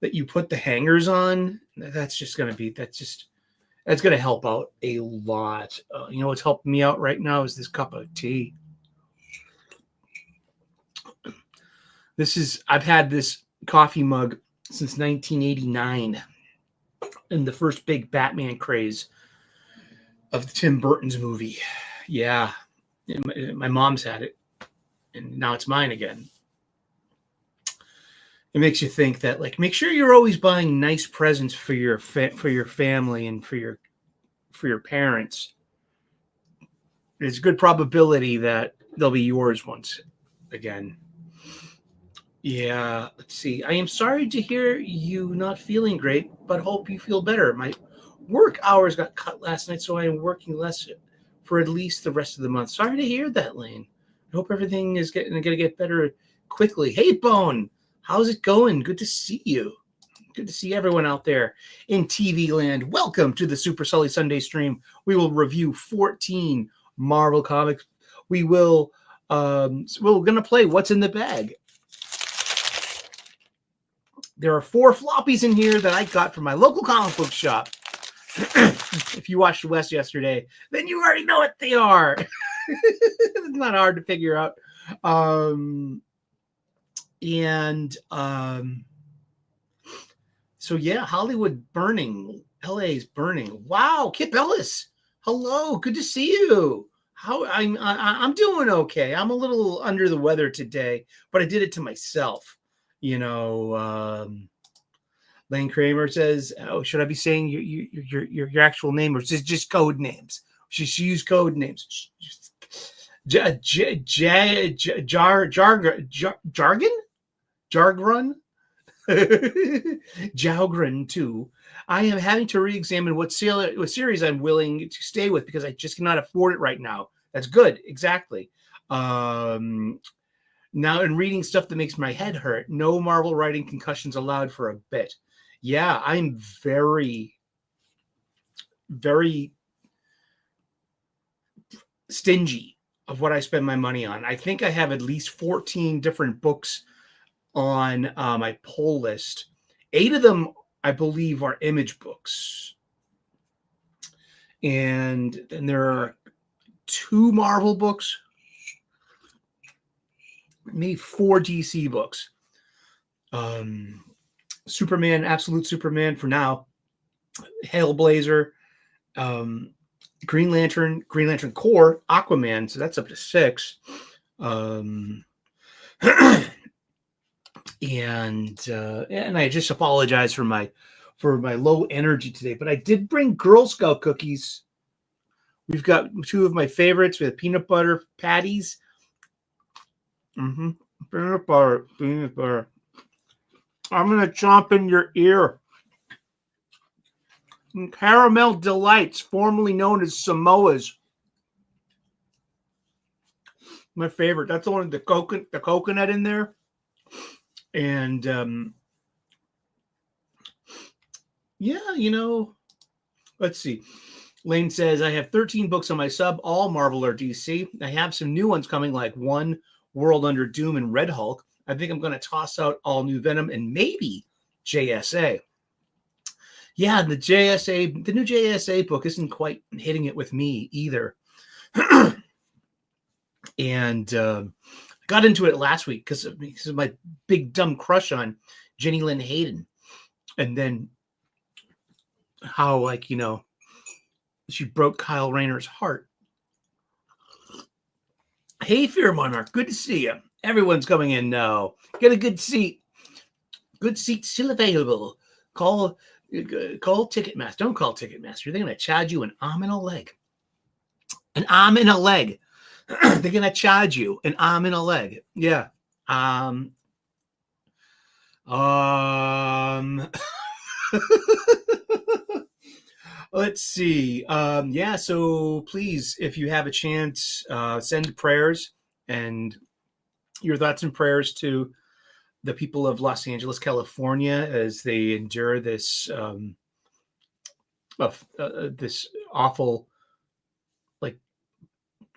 that you put the hangers on, that's going to help out a lot. You know what's helping me out right now is this cup of tea. I've had this coffee mug since 1989, and the first big Batman craze of the Tim Burton's movie. Yeah, my mom's had it, and now it's mine again. It makes you think that, like, make sure you're always buying nice presents for your family and for your parents. There's a good probability that they'll be yours once again. Yeah, let's see. I am sorry to hear you not feeling great, but hope you feel better. My work hours got cut last night, so I am working less for at least the rest of the month. Sorry to hear that, Lane. I hope everything is going to get better quickly. Hey, Bone, how's it going? Good to see you. Good to see everyone out there in TV land. Welcome to the Super Sully Sunday stream. We will review 14 Marvel comics. We're going to play What's in the Bag. There are 4 floppies in here that I got from my local comic book shop. If you watched West yesterday, then you already know what they are. It's not hard to figure out. So yeah, Hollywood burning, LA's burning. Wow, Kip Ellis, hello, good to see you. I'm doing okay. I'm a little under the weather today, but I did it to myself. You know, Lane Kramer says, "Oh, should I be saying your actual name or just code names? She use code names. Jargon, Jalgren too. I am having to re-examine what series I'm willing to stay with because I just cannot afford it right now. That's good, exactly. Now, in reading stuff that makes my head hurt, no Marvel writing concussions allowed for a bit. Yeah, I'm very, very stingy of what I spend my money on. I think I have at least 14 different books on my pull list. 8 of them, I believe, are Image books. And there are 2 Marvel books, maybe 4 DC books. Superman, Absolute Superman for now, Hellblazer, Green Lantern Corps, Aquaman, so that's up to 6. And I just apologize for my low energy today, but I did bring Girl Scout cookies. We've got 2 of my favorites with peanut butter patties. Peanut butter. I'm gonna chomp in your ear. And Caramel Delights, formerly known as Samoas. My favorite. That's the one with the coconut in there. And yeah, you know, let's see. Lane says, I have 13 books on my sub, all Marvel or DC. I have some new ones coming, like One World Under Doom and Red Hulk. I think I'm going to toss out All New Venom and maybe JSA. Yeah, the new JSA book isn't quite hitting it with me either. And I got into it last week because of my big dumb crush on Jenny Lynn Hayden. And then how, like, you know, she broke Kyle Rayner's heart. Hey, Fear Monarch, good to see you. Everyone's coming in now. Get a good seat. Good seat still available. Call Ticketmaster. Don't call Ticketmaster. They're going to charge you an arm and a leg. An arm and a leg. They're going to charge you an arm and a leg. Yeah. Let's see. Yeah, so please, if you have a chance, send prayers and your thoughts and prayers to the people of Los Angeles, California, as they endure this this awful, like,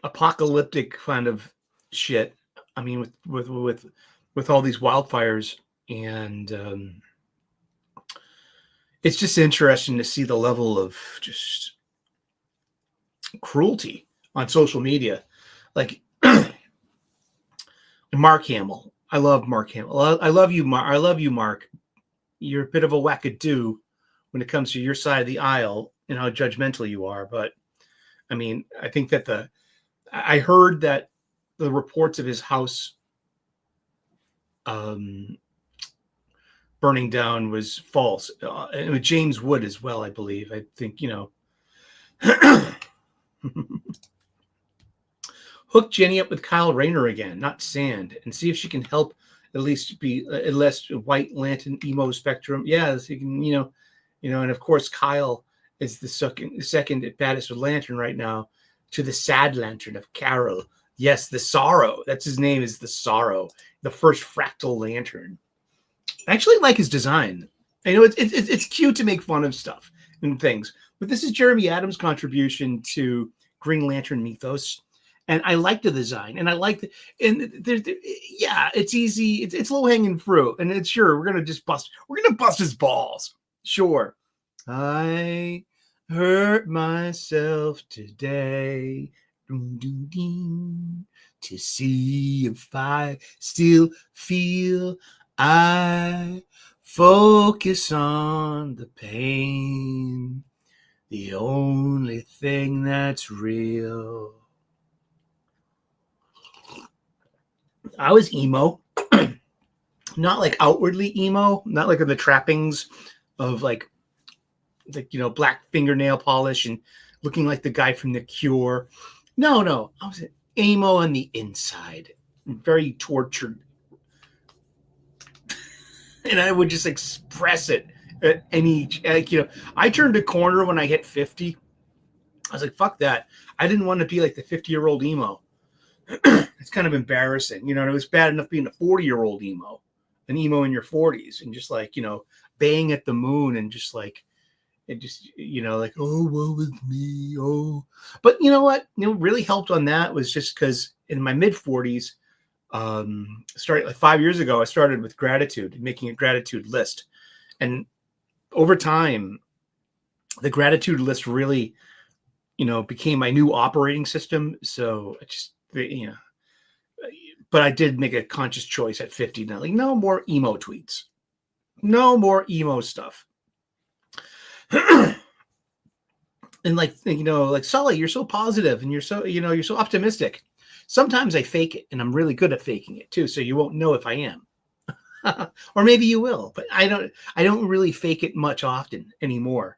apocalyptic kind of shit. I mean, with all these wildfires and it's just interesting to see the level of just cruelty on social media. Like Mark Hamill. I love Mark Hamill. I love you, Mark. I love you, Mark. You're a bit of a wackadoo when it comes to your side of the aisle and how judgmental you are. But I mean, I think that I heard that the reports of his house burning down was false. And with James Wood as well, I believe. I think, hook Jenny up with Kyle Rayner again, not Sand, and see if she can help at least be at least White Lantern emo spectrum. Yeah, so you can, and of course Kyle is the second baddest with Lantern right now, to the sad Lantern of Carol. Yes, the Sorrow. That's his name, is the Sorrow, the first fractal Lantern. I actually like his design. I know it's cute to make fun of stuff and things, but this is Jeremy Adams' contribution to Green Lantern mythos. And I like the design, and I like it's easy. It's low hanging fruit, and it's sure we're gonna bust his balls. Sure, I hurt myself today to see if I still feel. I focus on the pain, the only thing that's real. I was emo, not like outwardly emo, not like the trappings of like black fingernail polish and looking like the guy from The Cure. No, I was emo on the inside, very tortured, and I would just express it at any I turned a corner when I hit 50. I was like, fuck that. I didn't want to be like the 50-year-old emo. It's kind of embarrassing, and it was bad enough being a 40-year-old emo, an emo in your 40s, and just like, baying at the moon and just like, it just, like, oh, woe with me, oh. But you know what? Really helped on that was just because in my mid 40s, started like 5 years ago, I started with gratitude, making a gratitude list, and over time, the gratitude list really, became my new operating system. So I just, but I did make a conscious choice at 50 now, like, no more emo tweets, no more emo stuff. And like, like, Sully, you're so positive and you're so, you're so optimistic. Sometimes I fake it, and I'm really good at faking it too. So you won't know if I am, or maybe you will, but I don't really fake it much often anymore,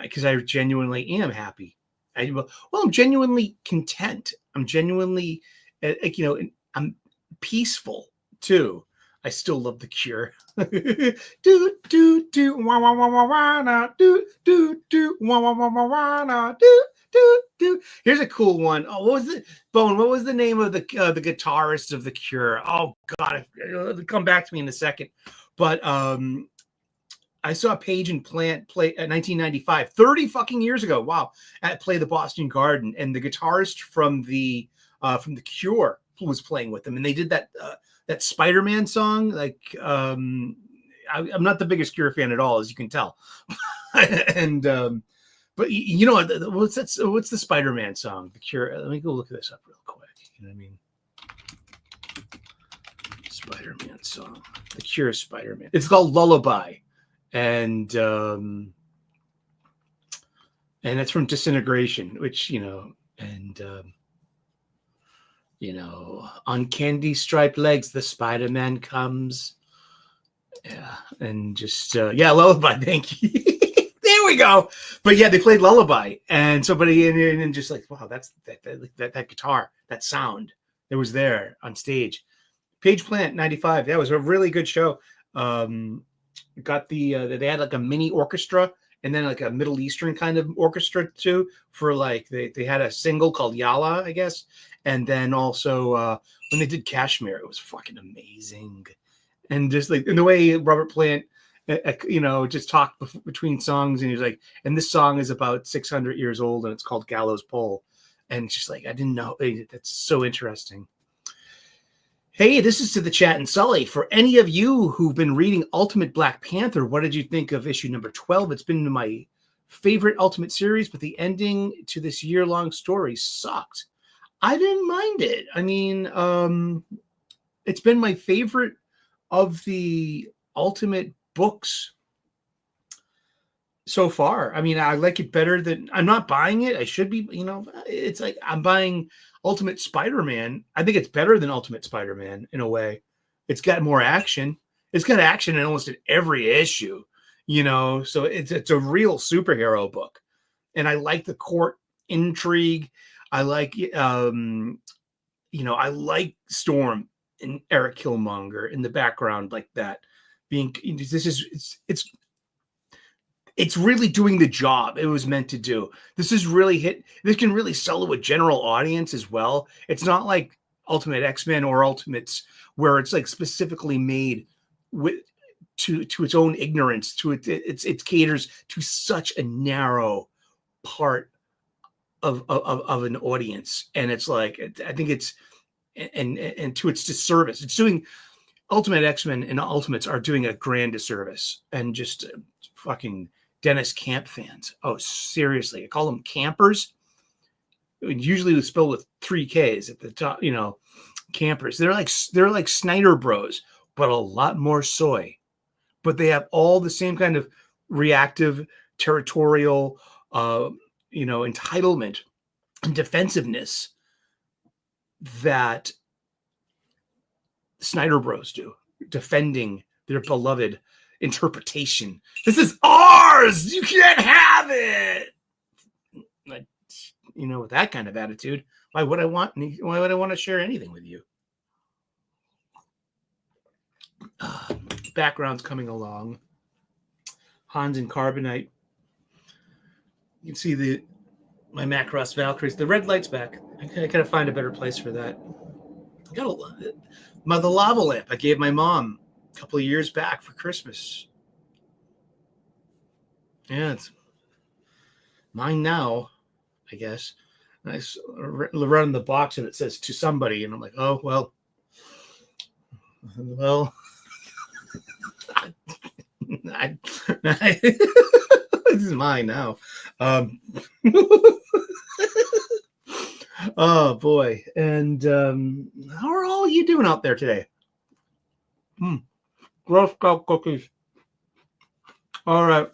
because I genuinely am happy. I'm genuinely content. I'm genuinely, I'm peaceful too. I still love The Cure. Do do do wah wah wah wah wah na do do do wah wah wah wah wah na do do do. Here's a cool one. Oh, what was it, Bone? What was the name of the guitarist of The Cure? Oh God, it'll come back to me in a second. But I saw Page and Plant play at 1995, 30 fucking years ago. Wow, at Play the Boston Garden, and the guitarist from the Cure was playing with them, and they did that Spider-Man song. Like, I'm not the biggest Cure fan at all, as you can tell, and but what's that? What's the Spider-Man song? The Cure. Let me go look this up real quick. You know what I mean? Spider-Man song. The Cure Spider-Man. It's called Lullaby. And that's from Disintegration, which, on candy striped legs, the Spider-Man comes. Yeah. And just, Lullaby. Thank you. There we go. But yeah, they played Lullaby. And somebody, and just like, wow, that's that guitar, that sound that was there on stage. Page Plant 95. That was a really good show. Got they had like a mini orchestra, and then like a Middle Eastern kind of orchestra too, for like they had a single called Yalla, I guess. And then also when they did Kashmir, it was fucking amazing. And just like in the way Robert Plant just talked between songs, and he was like, and this song is about 600 years old, and it's called Gallows Pole. And just like, I didn't know, that's so interesting. Hey, this is to the chat and Sully. For any of you who've been reading Ultimate Black Panther, what did you think of issue number 12? It's been my favorite Ultimate series, but the ending to this year-long story sucked. I didn't mind it. I mean, it's been my favorite of the Ultimate books so far. I mean, I like it better than, I'm not buying it. I should be, it's like I'm buying Ultimate Spider-Man. I think it's better than Ultimate Spider-Man in a way. It's got more action. It's got action in almost every issue, so it's a real superhero book. And I like the court intrigue. I like, I like Storm and Eric Killmonger in the background like that. It's really doing the job it was meant to do. This can really sell to a general audience as well. It's not like Ultimate X-Men or Ultimates where it's like specifically made to its own ignorance, it caters to such a narrow part of an audience. And it's like, I think it's, and to its disservice, it's doing, Ultimate X-Men and Ultimates are doing a grand disservice, and just fucking Dennis Camp fans. Oh, seriously. I call them campers. Usually it's spelled with 3 Ks at the top, campers. They're like Snyder Bros, but a lot more soy. But they have all the same kind of reactive, territorial, entitlement and defensiveness that Snyder Bros do, defending their beloved interpretation. This is ours. You can't have it. With that kind of attitude, why would I want to share anything with you? Background's coming along. Hans and Carbonite. You can see my Macross Valkyries. The red light's back. I gotta find a better place for that. I got the lava lamp I gave my mom a couple of years back for Christmas. Yeah, it's mine now, I guess. And I run the box and it says to somebody, and I'm like, oh well, this is mine now. Oh boy. And how are all you doing out there today? Girl Scout cookies. All right.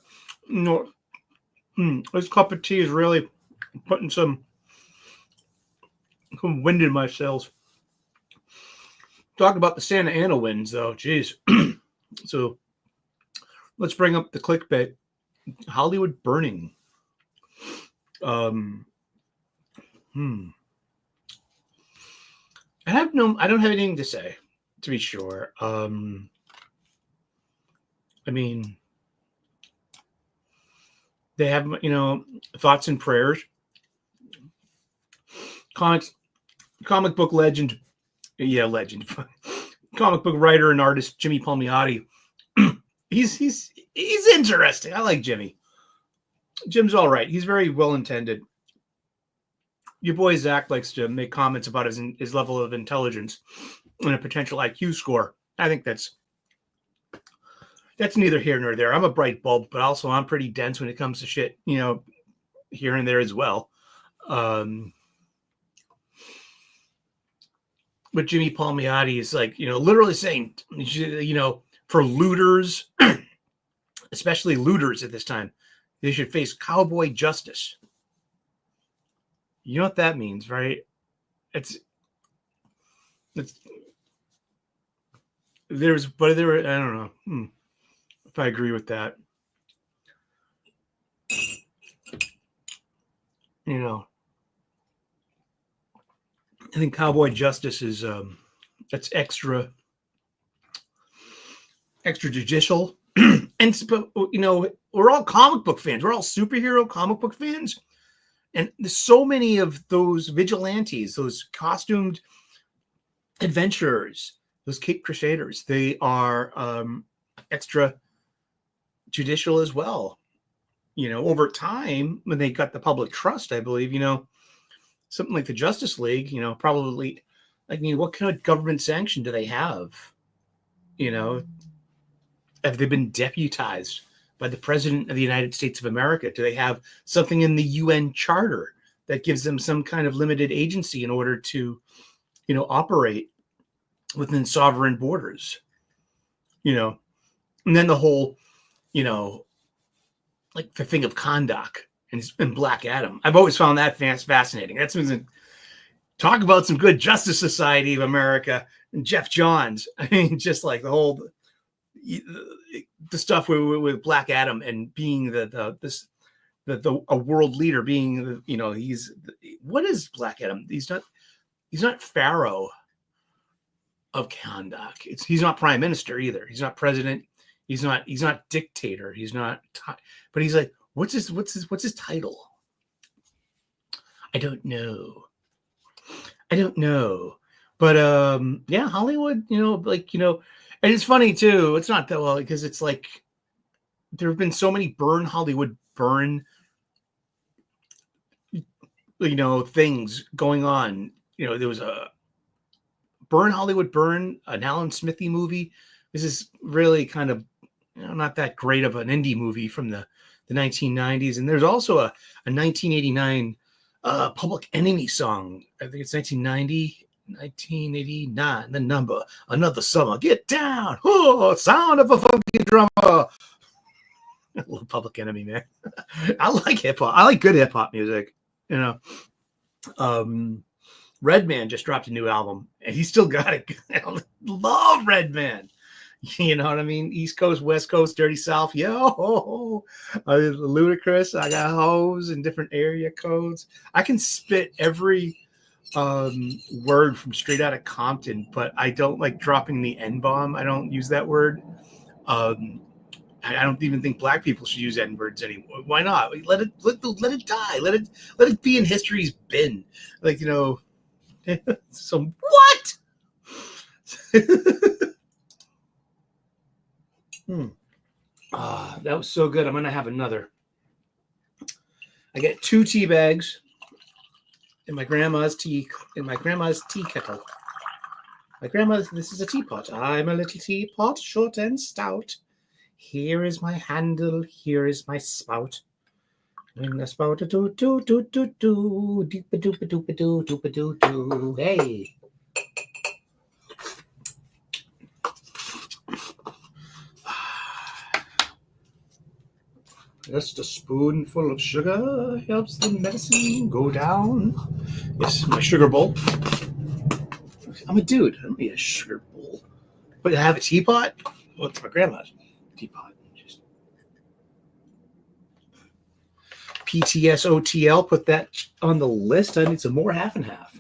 This cup of tea is really putting some wind in my sails. Talk about the Santa Ana winds, though. Jeez. So let's bring up the clickbait. Hollywood burning. I don't have anything to say, to be sure. I mean, they have, thoughts and prayers. Comic book legend. Yeah, legend. Comic book writer and artist Jimmy Palmiotti. He's interesting. I like Jimmy. Jim's all right. He's very well intended. Your boy Zach likes to make comments about his level of intelligence and a potential IQ score. I think that's neither here nor there. I'm a bright bulb, but also I'm pretty dense when it comes to shit, here and there as well. But Jimmy Palmiotti is like, literally saying, for looters, especially looters at this time, they should face cowboy justice. You know what that means, right? I don't know if I agree with that. I think cowboy justice is that's extra judicial. And we're all comic book fans. We're all superhero comic book fans. And there's so many of those vigilantes, those costumed adventurers, those Cape Crusaders, they are extra judicial as well. Over time, when they got the public trust, I believe, something like the Justice League, probably I mean, what kind of government sanction do they have? You know, have they been deputized by the President of the United States of America? Do they have something in the UN Charter that gives them some kind of limited agency in order to, operate within sovereign borders? And then the whole, like the thing of Kondak and Black Adam. I've always found that fascinating. That's talk about some good Justice Society of America and Jeff Johns. I mean, just like the whole the stuff with Black Adam and being a world leader, being what is Black Adam? He's not Pharaoh of Kondak. He's not prime minister either. He's not president. He's not dictator. He's not. But he's like, what's his title? I don't know. But yeah, Hollywood. And it's funny too. It's not that well because it's like there have been so many Hollywood burn things going on. There was a Hollywood burn, an Alan Smithy movie. This is really kind of not that great of an indie movie from the 1990s. And there's also a 1989 Public Enemy song. I think it's 1989, the number, another summer, get down, oh, sound of a funky drummer. I love Public Enemy, man. I like hip-hop. I like good hip-hop music, Redman just dropped a new album, and he's still got it. I love Redman. You know what I mean? East Coast, West Coast, Dirty South. Yo, Ludacris. I got hoes in different area codes. I can spit every word from Straight Outta Compton, but I don't like dropping the N-bomb. I don't use that word. I don't even think black people should use N-words anymore. Why not? Let it die. Let it be in history's bin. So what? That was so good. I'm gonna have another. I get 2 tea bags in my grandma's tea kettle. This is a teapot. I'm a little teapot, short and stout. Here is my handle. Here is my spout. And the spout do do do do do doopa doopa doopa doo doopa doo doo. Hey. Just a spoonful of sugar helps the medicine go down. Yes, my sugar bowl. I'm a dude. I don't need a sugar bowl. But I have a teapot? Well, it's my grandma's teapot. Just PTSOTL, put that on the list. I need some more half and half.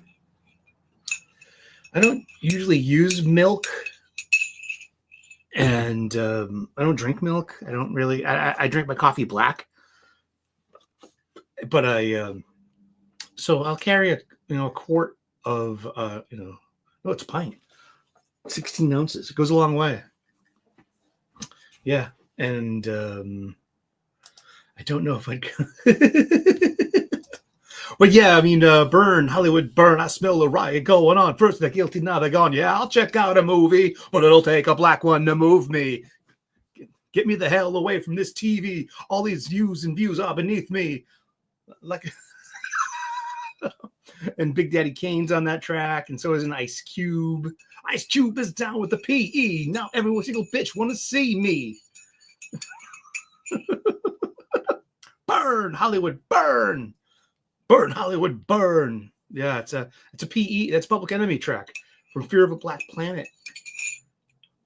I don't usually use milk. And I don't drink milk. I don't really. I drink my coffee black. But so I'll carry a quart of no, it's a pint, 16 ounces. It goes a long way. Yeah, and I don't know if I'd. But yeah, I mean, burn, Hollywood burn. I smell the riot going on. First they're guilty, now they're gone. Yeah, I'll check out a movie, but it'll take a black one to move me. Get me the hell away from this TV. All these views are beneath me. Like, and Big Daddy Kane's on that track, and so is an Ice Cube. Ice Cube is down with the PE. Now every single bitch want to see me. Burn, Hollywood, burn. Burn, Hollywood, burn. Yeah, it's a PE. That's Public Enemy track from Fear of a Black Planet.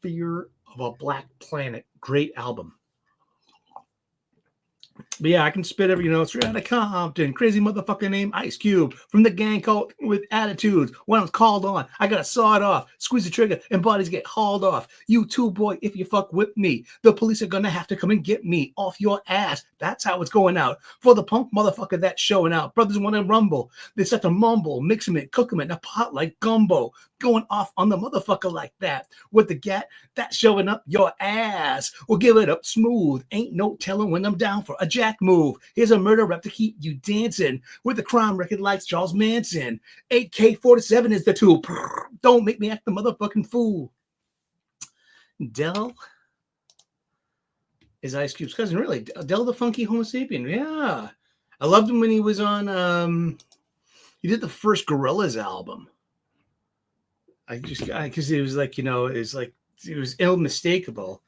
Fear of a Black Planet. Great album. But yeah, I can spit every, Straight Outta Compton, crazy motherfucker named Ice Cube, from the gang called with attitudes. When I'm called on, I gotta saw it off, squeeze the trigger, and bodies get hauled off. You too, boy, if you fuck with me, the police are gonna have to come and get me off your ass. That's how it's going out. For the punk motherfucker that's showing out, brothers wanna rumble. They start to mumble, mix them in, cook them in a pot like gumbo. Going off on the motherfucker like that. With the gat, that's showing up your ass. We'll give it up smooth. Ain't no telling when I'm down for a jack back move. Here's a murder rep to keep you dancing. With a crime record like Charles Manson. AK-47 is the tool. Don't make me act the motherfucking fool. Del is Ice Cube's cousin, really. Del the Funky Homo Sapien. Yeah. I loved him when he was on, he did the first Gorillaz album. Because it was like, it was unmistakable.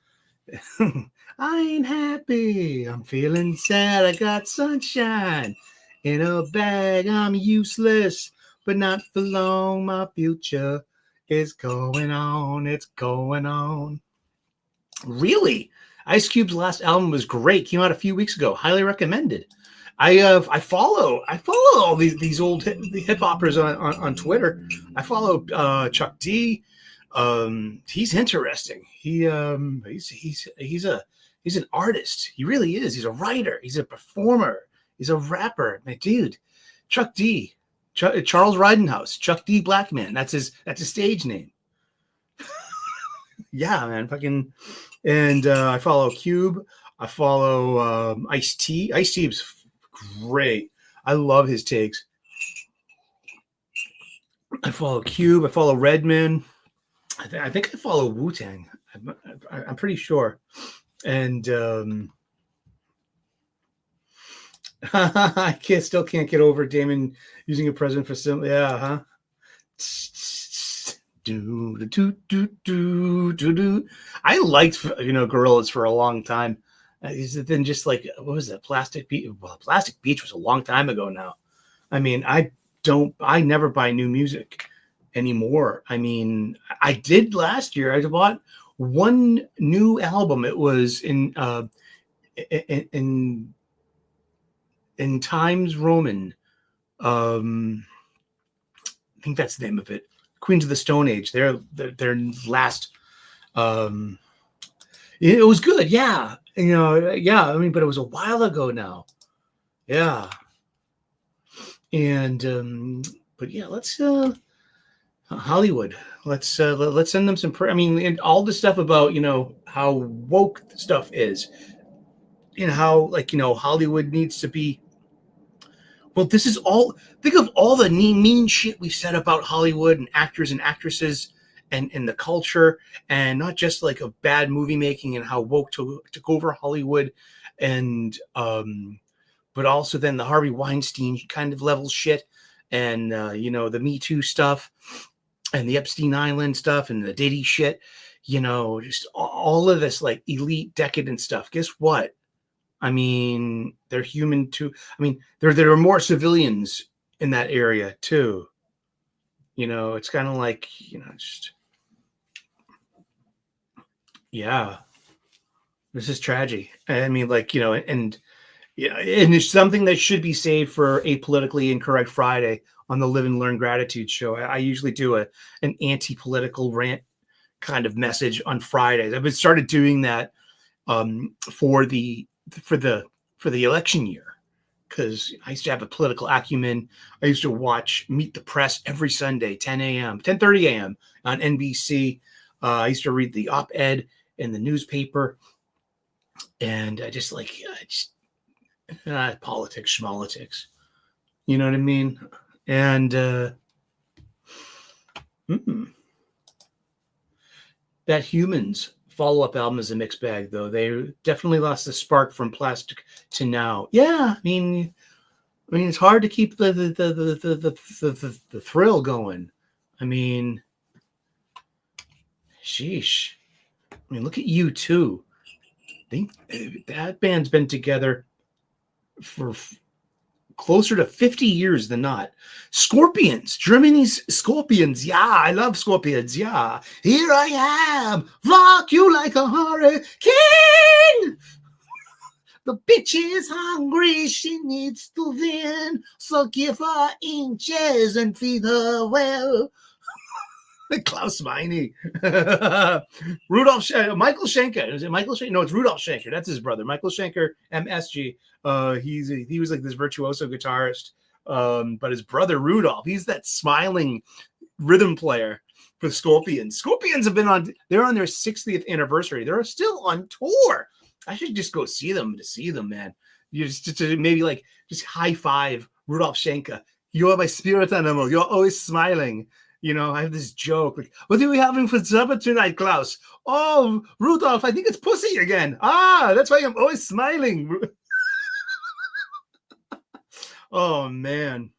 I ain't happy. I'm feeling sad. I got sunshine in a bag. I'm useless, but not for long. My future is going on. It's going on. Really? Ice Cube's last album was great. Came out a few weeks ago. Highly recommended. I follow all these old hip hoppers on Twitter. I follow Chuck D. He's interesting. He's an artist. He really is. He's a writer. He's a performer. He's a rapper. My dude, Chuck D. Charles Ridenhouse. Chuck D. Blackman. That's his stage name. Yeah, man. Fucking. And I follow Cube. I follow Ice-T. Ice-T is great. I love his takes. I follow Cube. I follow Redman. I think I follow Wu-Tang. I'm pretty sure. And I still can't get over Damon using a present for some. Yeah, huh? I liked Gorillaz for a long time. Then just like, what was it? Plastic Beach. Well, Plastic Beach was a long time ago now. I mean, I never buy new music anymore. I mean, I did last year. I bought one new album. It was in Times Roman. I think that's the name of it. Queens of the Stone Age. Their last. It was good. Yeah. Yeah. I mean, but it was a while ago now. Yeah. And but yeah, let's Hollywood. Let's send them some. I mean, and all the stuff about how woke stuff is, how Hollywood needs to be. Well, this is all. Think of all the mean shit we've said about Hollywood and actors and actresses and the culture, and not just like of bad movie making and how woke took over Hollywood, and but also then the Harvey Weinstein kind of level shit, and the Me Too stuff, and the Epstein Island stuff, and the Diddy shit, just all of this like elite decadent stuff. Guess what? I mean, they're human too. I mean, there are more civilians in that area too. It's kind of like, just, yeah, this is tragedy. I mean, like, and yeah, and it's something that should be saved for a politically incorrect Friday on the Live and Learn Gratitude show. I usually do an anti-political rant kind of message on Fridays. I've started doing that for the election year, because I used to have a political acumen. I used to watch Meet the Press every Sunday, 10:30 a.m. on NBC. I used to read the op-ed in the newspaper, and I just politics, schmolitics. You know what I mean? And that Humans follow-up album is a mixed bag, though. They definitely lost the spark from Plastic to Now. Yeah, I mean, it's hard to keep the thrill going. I mean, sheesh. I mean, look at U2. That band's been together for closer to 50 years than not. Scorpions, Germany's Scorpions. Yeah, I love Scorpions. Yeah. Here I am. Rock you like a hurricane. The bitch is hungry. She needs to win. So give her inches and feed her well. Klaus Meine. Michael Schenker. Is it Michael Schenker? No, it's Rudolf Schenker. That's his brother. Michael Schenker, MSG. He was like this virtuoso guitarist. But his brother Rudolf, he's that smiling rhythm player for Scorpions. Scorpions they're on their 60th anniversary. They're still on tour. I should just go see them to see them, man. You just to maybe like just high five Rudolf Schenker. You're my spirit animal. You're always smiling. You know, I have this joke like, what are we having for supper tonight, Klaus? Oh, Rudolph, I think it's pussy again. Ah, that's why I'm always smiling. Oh, man.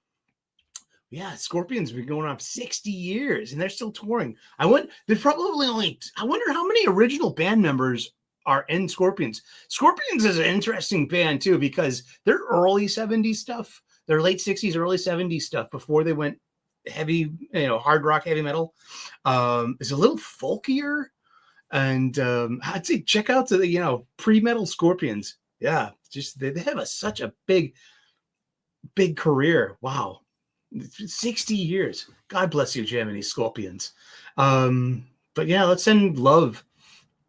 Yeah, Scorpions have been going on 60 years, and they're still touring. They're probably I wonder how many original band members are in Scorpions. Scorpions is an interesting band, too, because they're early 70s stuff. They're late 60s, early 70s stuff before they went heavy, hard rock, heavy metal. It's a little folkier, and I'd say check out the pre-metal Scorpions. Yeah, just they have such a big career. Wow, 60 years. God bless you, Gemini Scorpions. But yeah, let's send love,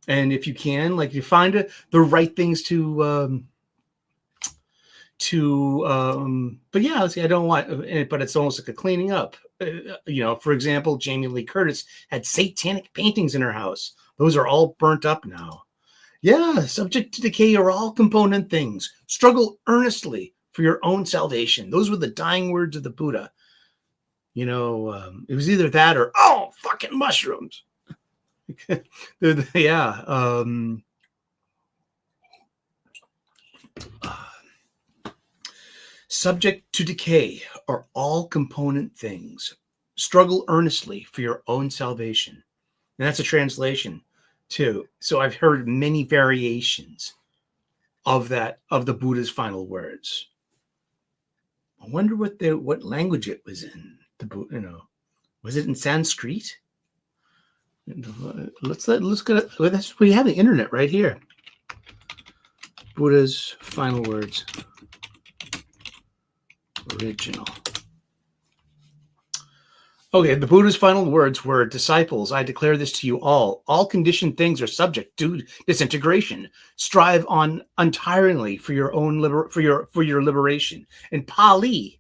and if you can, like, you find the right things to. But yeah, I don't want, but it's almost like a cleaning up. For example, Jamie Lee Curtis had satanic paintings in her house. Those are all burnt up now. Yeah, subject to decay are all component things. Struggle earnestly for your own salvation. Those were the dying words of the Buddha. It was either that or, oh, fucking mushrooms. Yeah. Subject to decay are all component things. Struggle earnestly for your own salvation. And that's a translation too. So I've heard many variations of that, of the Buddha's final words. I wonder what language it was in. Was it in Sanskrit? Let's get it. We have the internet right here. Buddha's final words. Original. Okay, the Buddha's final words were, disciples, I declare this to you all. All conditioned things are subject to disintegration. Strive on untiringly for your own for your liberation. In Pali,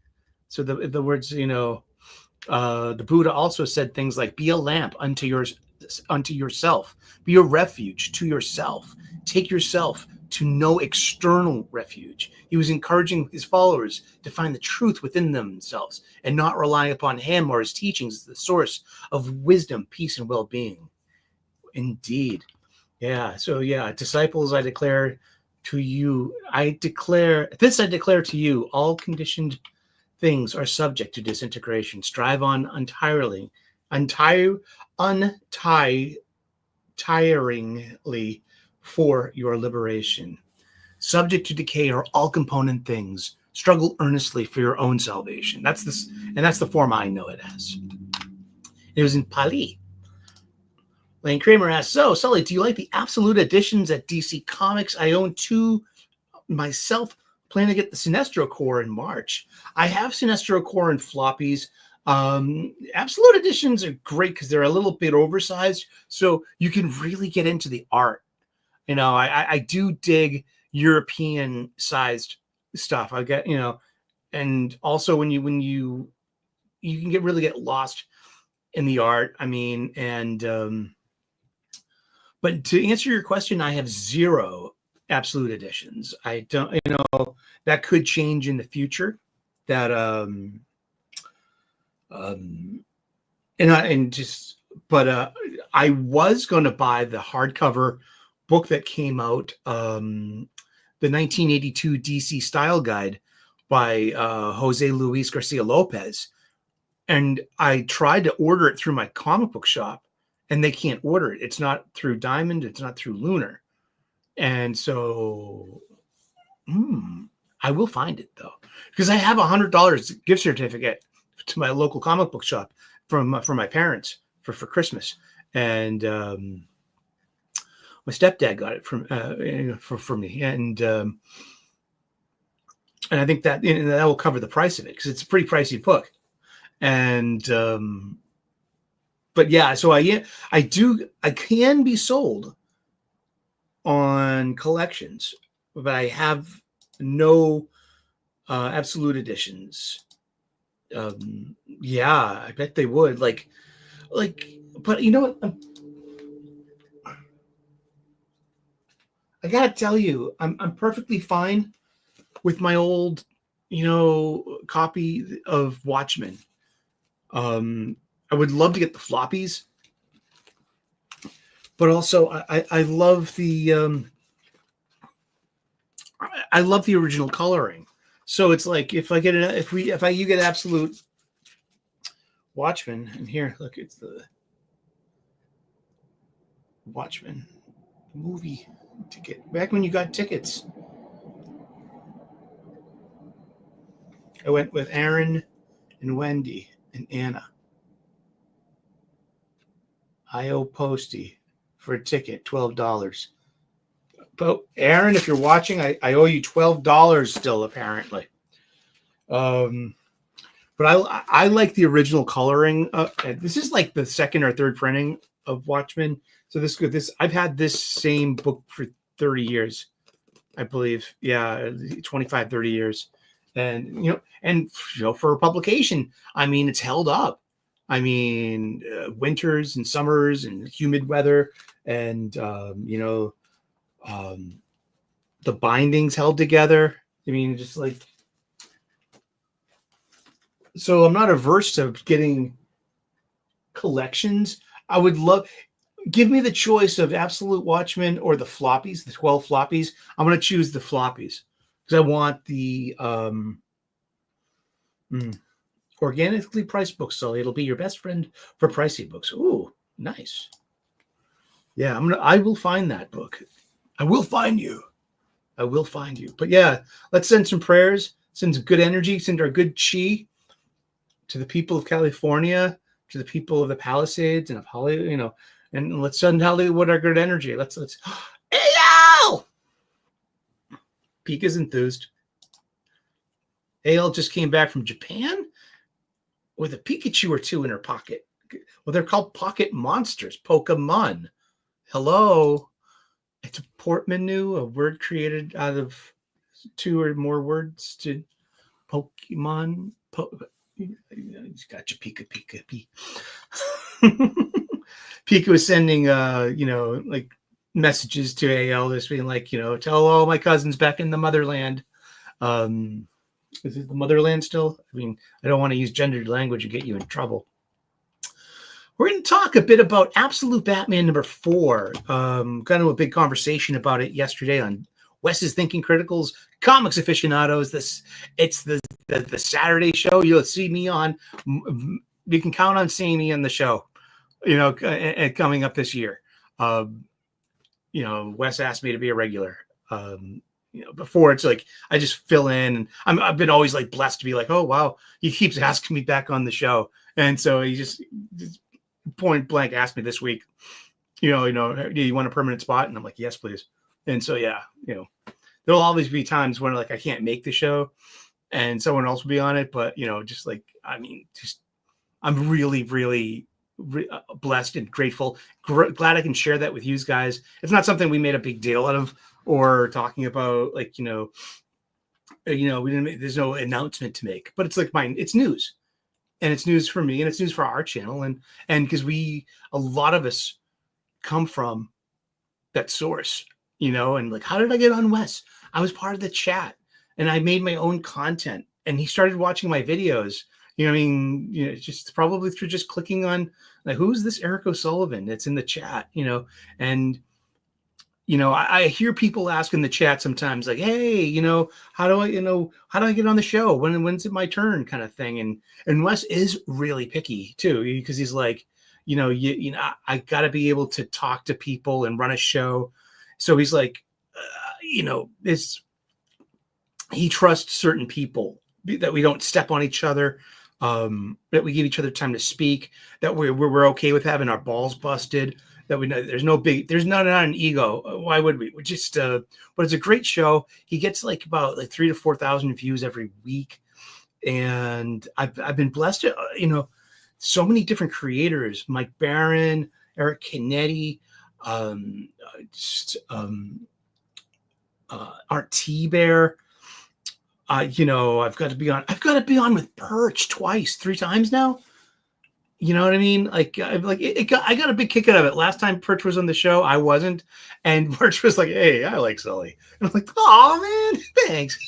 so the words, the Buddha also said things like, be a lamp unto yourself. Be a refuge to yourself. Take yourself to no external refuge. He was encouraging his followers to find the truth within themselves and not rely upon him or his teachings as the source of wisdom, peace, and well-being. Indeed. Yeah. So yeah, disciples, I declare to you, I declare to you, all conditioned things are subject to disintegration. Strive on untiringly for your liberation. Subject to decay are all component things. Struggle earnestly for your own salvation. That's the form I know it as. It was in Pali. Lane Kramer asks, so, Sully, do you like the absolute editions at DC Comics? I own 2 myself. Plan to get the Sinestro Corps in March. I have Sinestro Corps in floppies. Absolute editions are great because they're a little bit oversized, so you can really get into the art. I do dig European sized stuff. I get, and also when you can really get lost in the art. I mean, and but to answer your question, I have 0 absolute editions. I don't, that could change in the future. That I was going to buy the hardcover book that came out, the 1982 DC Style Guide by Jose Luis Garcia Lopez. And I tried to order it through my comic book shop, and they can't order it. It's not through Diamond. It's not through Lunar. And so I will find it, though, because I have $100 gift certificate to my local comic book shop from my parents for Christmas. And my stepdad got it for me, and I think that that will cover the price of it because it's a pretty pricey book. And but yeah, so I can be sold on collections, but I have no absolute editions. Yeah, I bet they would like, but you know what? I gotta tell you, I'm perfectly fine with my old, copy of Watchmen. I would love to get the floppies, but also I love the I love the original coloring. So it's like if you get absolute Watchmen, and here, look, it's the Watchmen movie ticket. Back when you got tickets, I went with Aaron and Wendy and Anna. I owe Posty for a ticket, $12. But Aaron, if you're watching, I owe you $12 still, apparently. But I like the original coloring. This is like the second or third printing of Watchmen. So this I've had this same book for 30 years, I believe. Yeah, 25, 30 years. And for a publication, I mean, it's held up. I mean, winters and summers and humid weather, and the bindings held together. I mean, just like, so I'm not averse to getting collections. I would love, give me the choice of Absolute Watchmen or the floppies, the 12 floppies. I'm going to choose the floppies because I want the organically priced books, Sully. It'll be your best friend for pricey books. Ooh, nice. Yeah, I will find that book. I will find you. I will find you. But yeah, let's send some prayers, send some good energy, send our good chi to the people of California, to the people of the Palisades and of Hollywood, and let's send Hollywood our good energy. Let's AL! Pika's enthused. AL just came back from Japan with a Pikachu or two in her pocket. Well, they're called pocket monsters, Pokemon. Hello. It's a portmanteau, a word created out of two or more words to Pokemon. He's got your Pika. Pika was sending, like messages to AL, just being like, tell all my cousins back in the motherland. Is it the motherland still? I mean, I don't want to use gendered language and get you in trouble. We're going to talk a bit about Absolute Batman #4. Kind of a big conversation about it yesterday on Wes's Thinking Criticals, Comics Aficionados. It's the Saturday show. You'll see me on. You can count on seeing me on the show. Coming up this year. Wes asked me to be a regular. Before it's like I just fill in, and I've been always like blessed to be like, oh wow, he keeps asking me back on the show, and so he just point blank asked me this week, do you want a permanent spot? And I'm like, yes, please. And so yeah, there'll always be times when like I can't make the show, and someone else will be on it, but just like I'm really, really blessed and grateful. Glad I can share that with you guys. It's not something we made a big deal out of or talking about, like, we didn't there's no announcement to make, but it's like it's news, and it's news for me, and it's news for our channel, and because a lot of us come from that source, and like, how did I get on Wes? I was part of the chat, and I made my own content, and he started watching my videos. Just probably through just clicking on like, who's this Eric O'Sullivan that's in the chat, and I hear people ask in the chat sometimes like, hey, how do I get on the show? When's it my turn, kind of thing. And Wes is really picky too, because he's like, I got to be able to talk to people and run a show. So he's like, he trusts certain people that we don't step on each other. That we give each other time to speak, that we're okay with having our balls busted, that we know there's not an ego. Why would we? We're just, but it's a great show. He gets like about 3,000 to 4,000 views every week. And I've been blessed to, so many different creators, Mike Barron, Eric Canetti, Art T-Bear. I've got to be on with Perch 3 times now. You know what I mean? Like, I got a big kick out of it. Last time Perch was on the show, I wasn't. And Perch was like, hey, I like Sully. And I'm like, oh, man, thanks.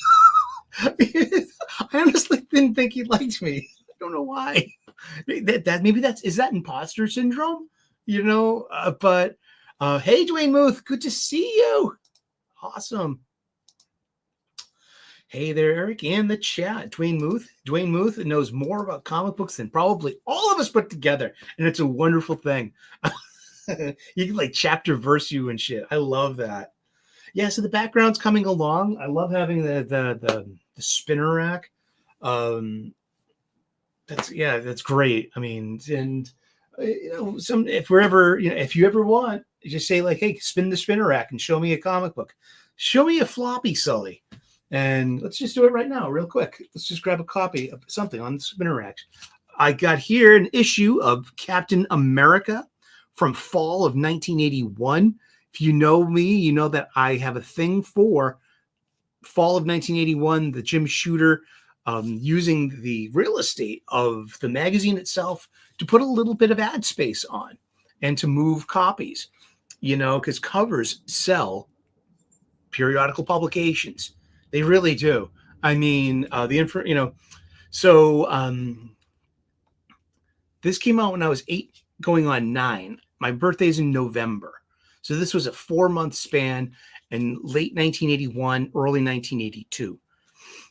I honestly didn't think he liked me. I don't know why. Is that imposter syndrome? You know, but hey, Dwayne Muth, good to see you. Awesome. Hey there, Eric, in the chat. Dwayne Muth knows more about comic books than probably all of us put together, and it's a wonderful thing. You can like chapter verse you and shit. I love that. Yeah, so the background's coming along. I love having the spinner rack. That's great. I mean, and if you ever want, just say like, hey, spin the spinner rack and show me a comic book. Show me a floppy, Sully. And let's just do it right now, real quick. Let's just grab a copy of something on the spinner rack. I got here an issue of Captain America from fall of 1981. If you know me, you know that I have a thing for fall of 1981, the Jim Shooter, using the real estate of the magazine itself to put a little bit of ad space on and to move copies, because covers sell periodical publications. They really do. I mean, this came out when I was 8 going on 9. My birthday's in November. So this was a 4-month span in late 1981, early 1982.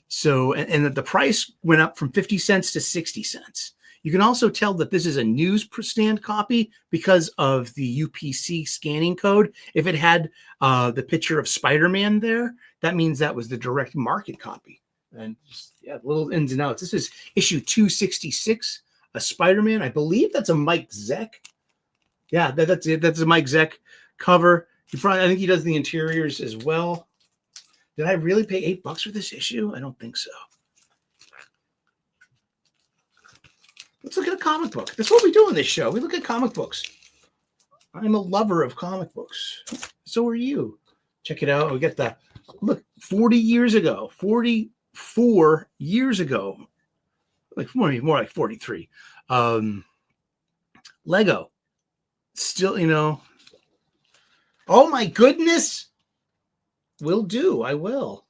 So, and the price went up from 50 cents to 60 cents. You can also tell that this is a newsstand copy because of the UPC scanning code. If it had the picture of Spider-Man there, that means that was the direct market copy. And little ins and outs. This is issue 266, a Spider-Man. I believe that's a Mike Zeck. Yeah, that's it. That's a Mike Zeck cover. I think he does the interiors as well. Did I really pay $8 for this issue? I don't think so. Let's look at a comic book. That's what we do on this show. We look at comic books. I'm a lover of comic books. So are you. Check it out. We got the look 44 years ago, like more like 43. Lego. Still, oh my goodness. Will do. I will.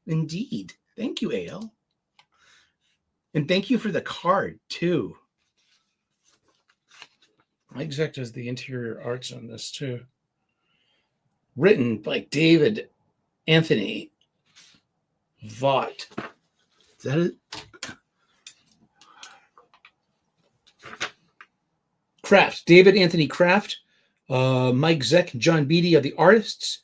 Indeed. Thank you, AL. And thank you for the card, too. Mike Zeck does the interior arts on this, too. Written by David Anthony Vaught. Is that it? Kraft. David Anthony Kraft. Mike Zeck, John Beatty are the artists.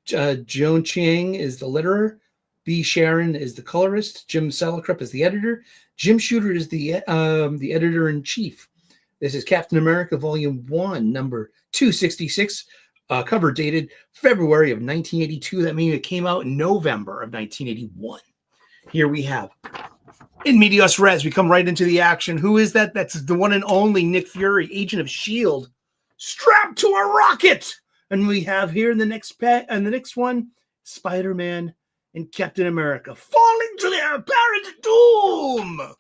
Joan Chiang is the letterer. B. Sharon is the colorist. Jim Salicrup is the editor. Jim Shooter is the editor-in-chief. This is Captain America, Volume 1, number 266, cover dated February of 1982. That means it came out in November of 1981. Here we have, in medias res, we come right into the action. Who is that? That's the one and only Nick Fury, agent of S.H.I.E.L.D., strapped to a rocket. And we have here in the next one, Spider-Man and Captain America falling to their apparent doom.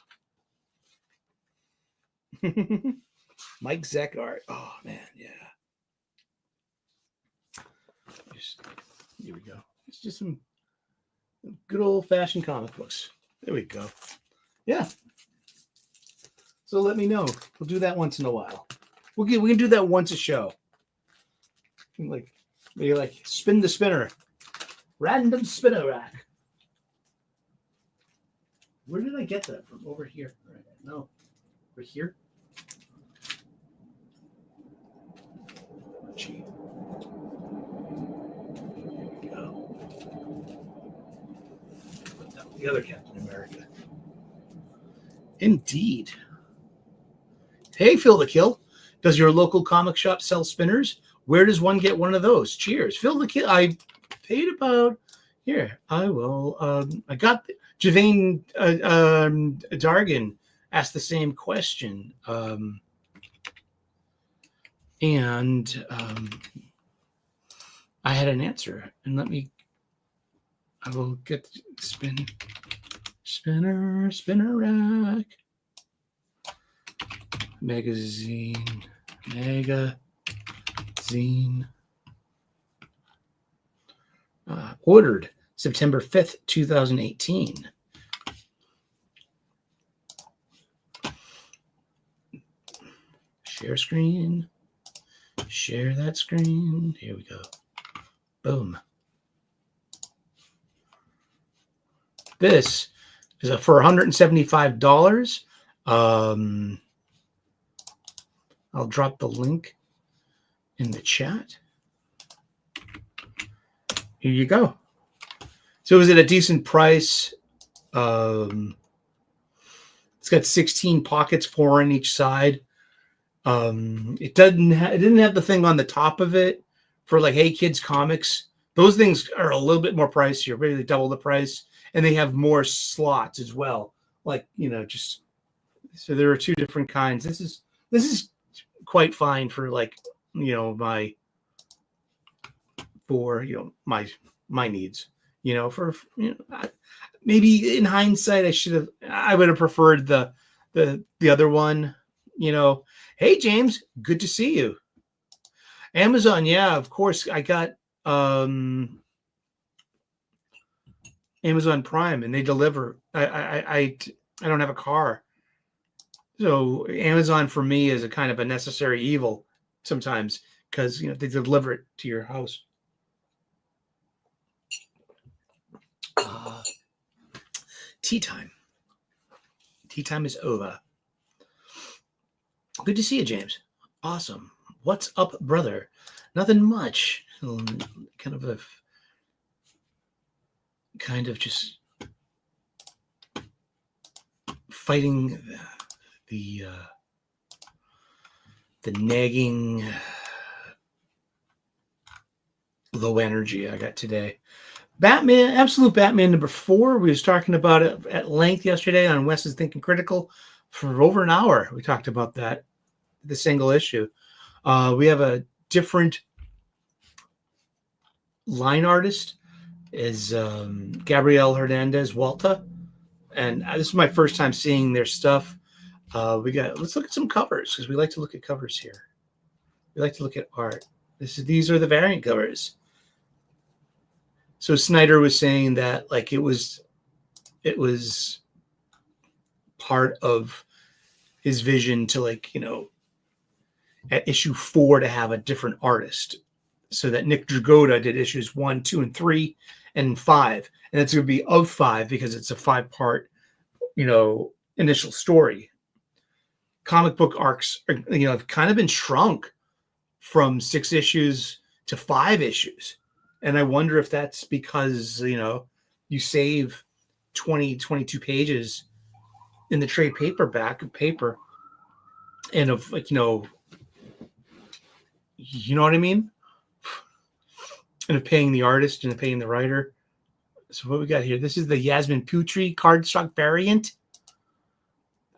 Mike Zeck art. Oh, man, yeah. Here we go. It's just some good old-fashioned comic books. There we go. Yeah. So let me know. We'll do that once in a while. We can do that once a show. Maybe spin the spinner. Random spinner rack. Where did I get that from? Over here. Right. No. Over here. Gee. Here we go. Put down the other Captain America. Indeed. Hey, Phil the Kill. Does your local comic shop sell spinners? Where does one get one of those? Cheers. Phil the Kill. I paid about here. I will. I got Javane Dargan asked the same question, and I had an answer. And I will get spinner rack. Magazine. Ordered September 5th, 2018. Share screen. Share that screen. Here we go. Boom. This is for $175. I'll drop the link in the chat. Here you go. So it was at a decent price. It's got 16 pockets, 4 on each side. It didn't have the thing on the top of it for like, hey, kids comics. Those things are a little bit more pricier, really double the price, and they have more slots as well. Like, just so there are 2 different kinds. This is quite fine for like, my needs. For maybe in hindsight, I would have preferred the other one. Hey James, good to see you. Amazon, yeah, of course. I got Amazon Prime, and they deliver. I don't have a car, so Amazon for me is a kind of a necessary evil sometimes, because they deliver it to your house. Tea time. Tea time is over. Good to see you, James. Awesome. What's up, brother? Nothing much. Kind of just fighting the nagging low energy I got today. Batman, Absolute Batman #4. We was talking about it at length yesterday on Wes's Thinking Critical for over an hour. We talked about that, the single issue. We have a different line artist, is Gabriel Hernandez Walta, and this is my first time seeing their stuff. Let's look at some covers, because we like to look at covers here. We like to look at art. These are the variant covers. So Snyder was saying that like it was part of his vision to at issue 4 to have a different artist, so that Nick Dragotta did issues 1, 2, and 3, and 5, and it's going to be of 5 because it's a 5-part initial story. Comic book arcs have kind of been shrunk from 6 issues to 5 issues. And I wonder if that's because, you save 20, 22 pages in the trade paperback of paper, and of you know what I mean? And of paying the artist and of paying the writer. So what we got here? This is the Yasmin Putri cardstock variant.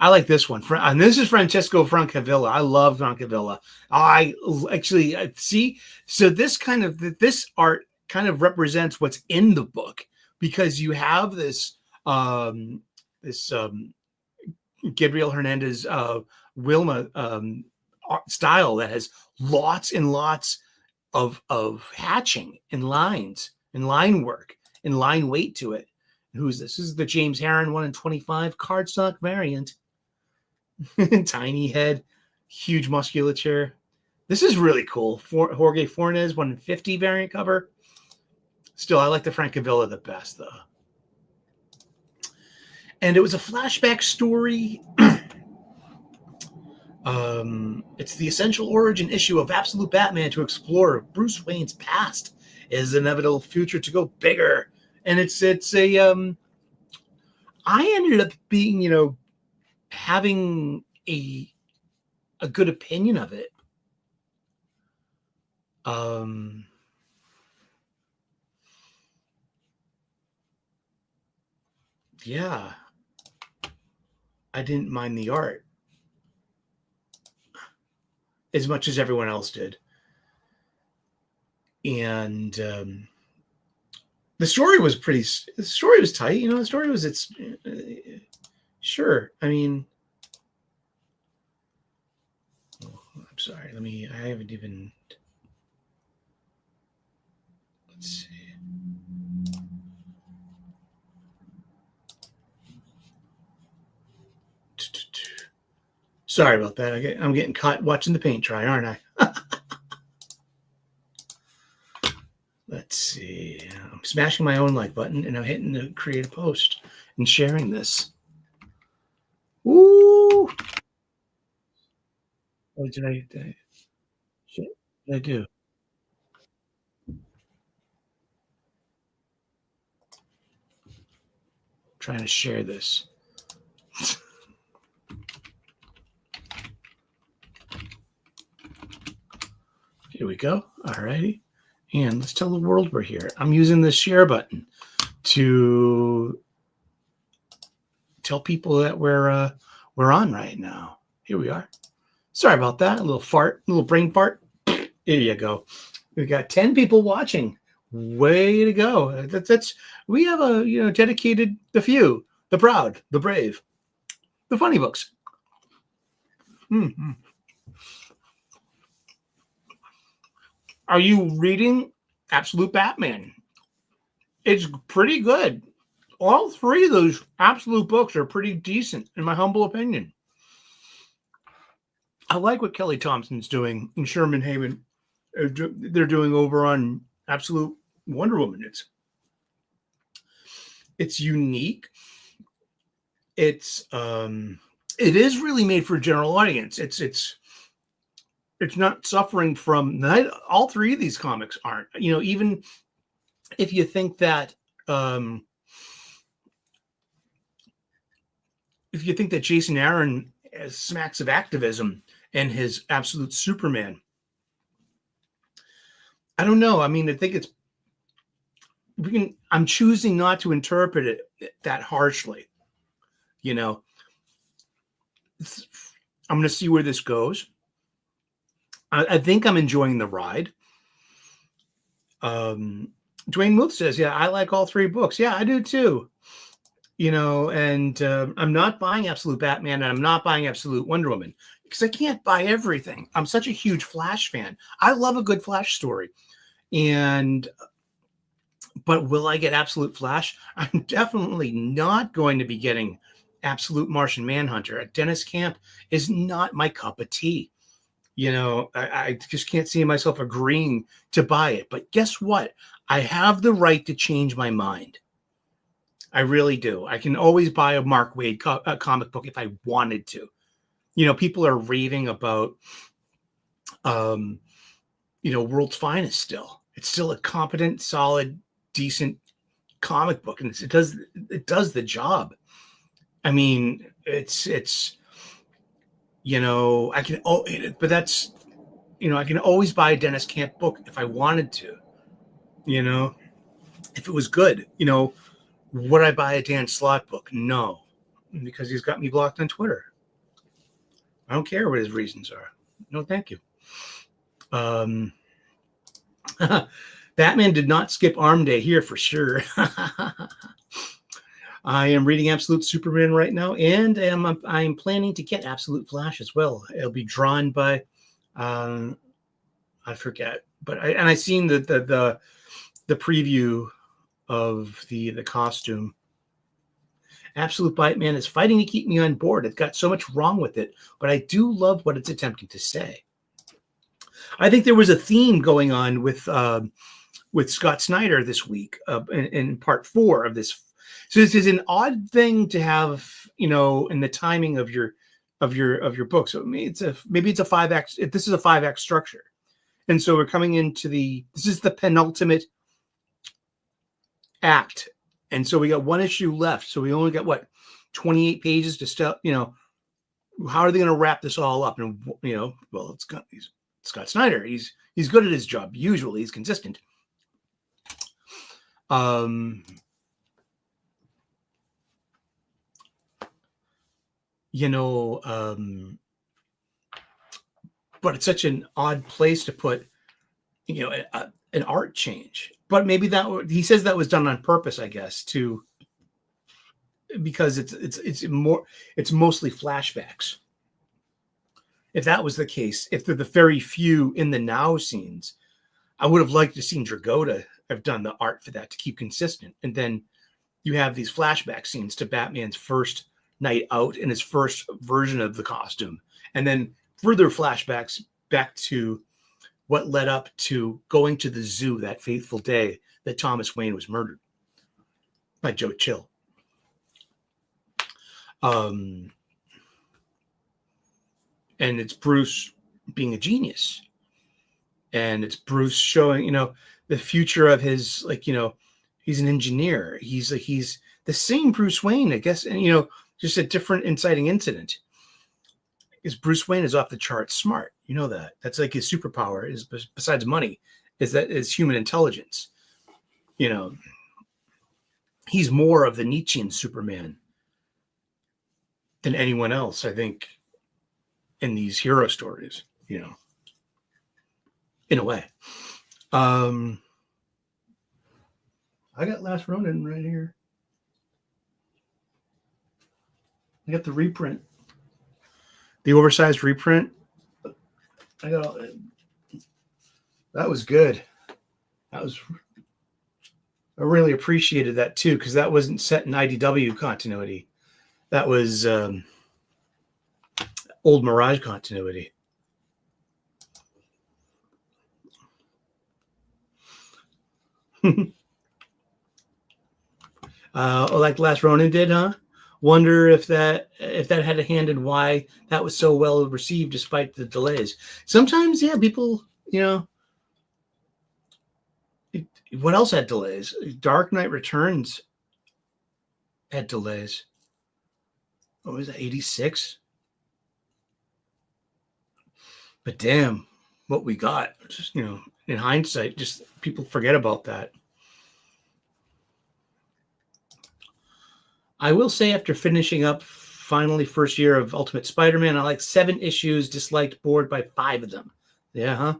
I like this one. And this is Francesco Francavilla. I love Francavilla. I actually see. So this art kind of represents what's in the book, because you have this Gabriel Hernandez Wilma style that has lots and lots of hatching and lines and line work and line weight to it. Who's this? This is the James Harren 1 in 25 cardstock variant. Tiny head, huge musculature. This is really cool. Jorge Fornes 1 in 50 variant cover. Still, I like the Francavilla the best, though. And it was a flashback story. It's the essential origin issue of Absolute Batman to explore Bruce Wayne's past, his inevitable future to go bigger. And it's a I ended up being, having a good opinion of it. Yeah. I didn't mind the art as much as everyone else did. And the story was tight. The story was sure. I mean, sorry. I haven't even, let's see. Sorry about that. I'm getting caught watching the paint dry, aren't I? Let's see. I'm smashing my own like button, and I'm hitting the create a post and sharing this. Woo! What did I shit, what did I do? Trying to share this. Here we go. All righty. And let's tell the world we're here. I'm using the share button to tell people that we're on right now. Here we are. Sorry about that. A little fart, a little brain fart. Here you go. We got 10 people watching. Way to go. We have a dedicated, the few, the proud, the brave, the funny books. Mm-hmm. Are you reading Absolute Batman? It's pretty good. All three of those Absolute books are pretty decent, in my humble opinion. I like what Kelly Thompson's doing and Sherman Haven. They're doing over on Absolute Wonder Woman. It's unique. It is really made for a general audience. It's not suffering from all three of these comics aren't. Even if you think that Jason Aaron smacks of activism and his Absolute Superman, I don't know. I mean, I think I'm choosing not to interpret it that harshly. I'm going to see where this goes. I think I'm enjoying the ride. Dwayne Muth says, yeah, I like all three books. Yeah, I do too. And I'm not buying Absolute Batman and I'm not buying Absolute Wonder Woman because I can't buy everything. I'm such a huge Flash fan. I love a good Flash story. But will I get Absolute Flash? I'm definitely not going to be getting Absolute Martian Manhunter. Dennis Camp is not my cup of tea. I just can't see myself agreeing to buy it. But guess what? I have the right to change my mind. I really do. I can always buy a Mark Waid comic book if I wanted to. People are raving about, World's Finest still. It's still a competent, solid, decent comic book. And it does the job. I mean, I can always buy a Dennis Camp book if I wanted to, if it was good. Would I buy a Dan Slott book? No, because he's got me blocked on Twitter. I don't care what his reasons are. No, thank you. Batman did not skip Arm Day here for sure. I am reading Absolute Superman right now, and I'm planning to get Absolute Flash as well. It'll be drawn by, I forget, but I seen the preview of the costume. Absolute Batman is fighting to keep me on board. It's got so much wrong with it, but I do love what it's attempting to say. I think there was a theme going on with Scott Snyder this week in part 4 of this. So this is an odd thing to have, in the timing of your book. So maybe it's a 5-act. This is a 5-act structure, and so we're coming into this is the penultimate act, and so we got one issue left. So we only got 28 pages to start. How are they going to wrap this all up? And well, it's Scott Snyder. He's good at his job. Usually, he's consistent. But it's such an odd place to put, an art change. But maybe he says that was done on purpose, I guess, because it's mostly flashbacks. if that was the case, if they're the very few in the now scenes, I would have liked to seen Dragotta have done the art for that to keep consistent. And then you have these flashback scenes to Batman's first night out in his first version of the costume. And then further flashbacks back to what led up to going to the zoo that fateful day that Thomas Wayne was murdered by Joe Chill. And it's Bruce being a genius. And it's Bruce showing, you know, the future of his, like, you know, he's an engineer. He's the same Bruce Wayne, I guess, and, you know, just a different inciting incident. Is Bruce Wayne is off the charts smart. You know that. That's like his superpower, is besides money, is human intelligence. You know, he's more of the Nietzschean Superman than anyone else, I think, in these hero stories, you know, in a way. I got Last Ronin right here. I got the reprint, the oversized reprint. I got all that. Was good. I really appreciated that too, because that wasn't set in IDW continuity. That was old Mirage continuity. Like Last Ronin did, huh? Wonder if that had a hand in why that was so well received despite the delays. Sometimes, yeah, people, you know, what else had delays? Dark Knight Returns had delays. What was that, 86? But damn, what we got, just, you know, in hindsight, just people forget about that. I will say, after finishing up finally first year of Ultimate Spider-Man, I like 7 issues, disliked, bored by 5 of them. Yeah,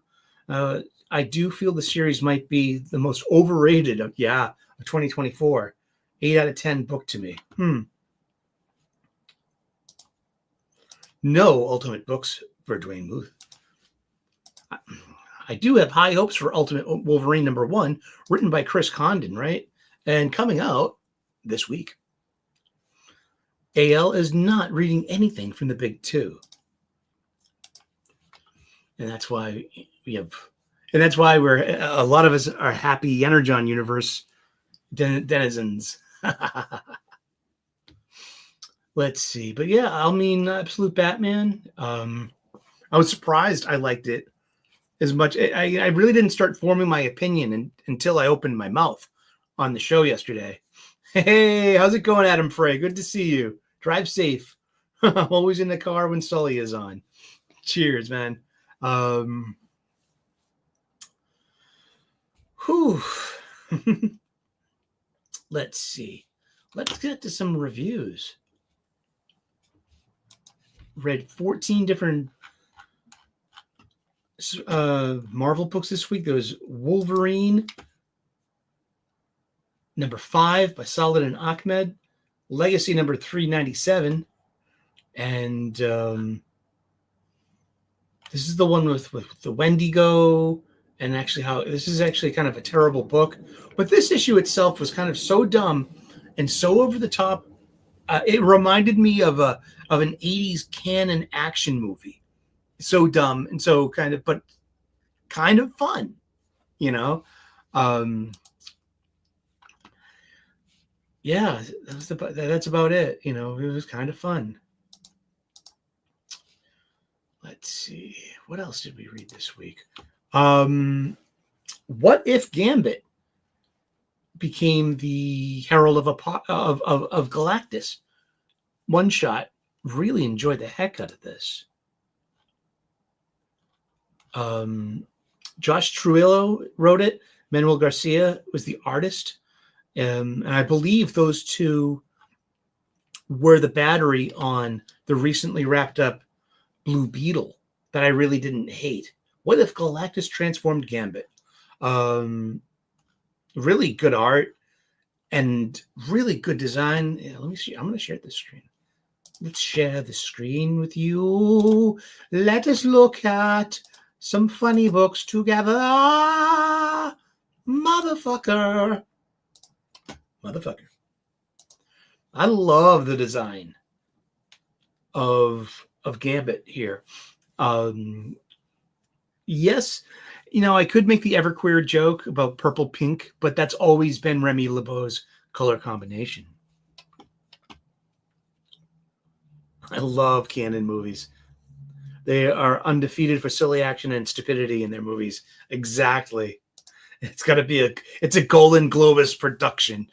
huh? I do feel the series might be the most overrated of 2024. 8 out of 10 book to me. No Ultimate books for Dwayne Booth. I do have high hopes for Ultimate Wolverine #1, written by Chris Condon, right? And coming out this week. AL is not reading anything from the big 2. And that's why we're, a lot of us are happy Energon universe denizens. Let's see. But yeah, I mean, Absolute Batman. I was surprised I liked it as much. I really didn't start forming my opinion until I opened my mouth on the show yesterday. Hey, how's it going, Adam Frey? Good to see you. Drive safe. Always in the car when Sully is on. Cheers, man. Let's see. Let's get to some reviews. Read 14 different Marvel books this week. There was Wolverine #5 by Saladin Ahmed, Legacy number 397, and this is the one with the Wendigo, and actually how this is actually kind of a terrible book, but this issue itself was kind of so dumb and so over the top. It reminded me of an 80s canon action movie. So dumb and so kind of fun, you know. Yeah, that's about it. You know, it was kind of fun. Let's see. What else did we read this week? What if Gambit became the Herald of Galactus? One shot. Really enjoyed the heck out of this. Josh Trujillo wrote it. Manuel Garcia was the artist. And I believe those two were the battery on the recently wrapped up Blue Beetle that I really didn't hate. What if Galactus transformed Gambit? Really good art and really good design. Yeah, let me see. I'm going to share this screen. Let's share the screen with you. Let us look at some funny books together. Motherfucker. I love the design of Gambit here. Yes, I could make the Everqueer joke about purple pink, but that's always been Remy LeBeau's color combination. I love canon movies. They are undefeated for silly action and stupidity in their movies. Exactly. It's got to be it's a Golden Globus production.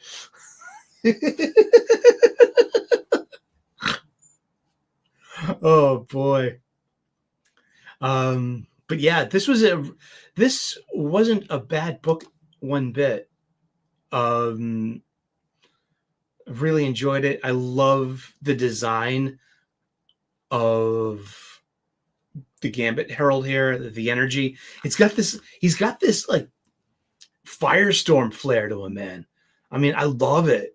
Oh boy. But yeah, this wasn't a bad book one bit. Really enjoyed it. I love the design of the Gambit Herald here, the energy. He's got this like firestorm flair to him, man. I mean, I love it.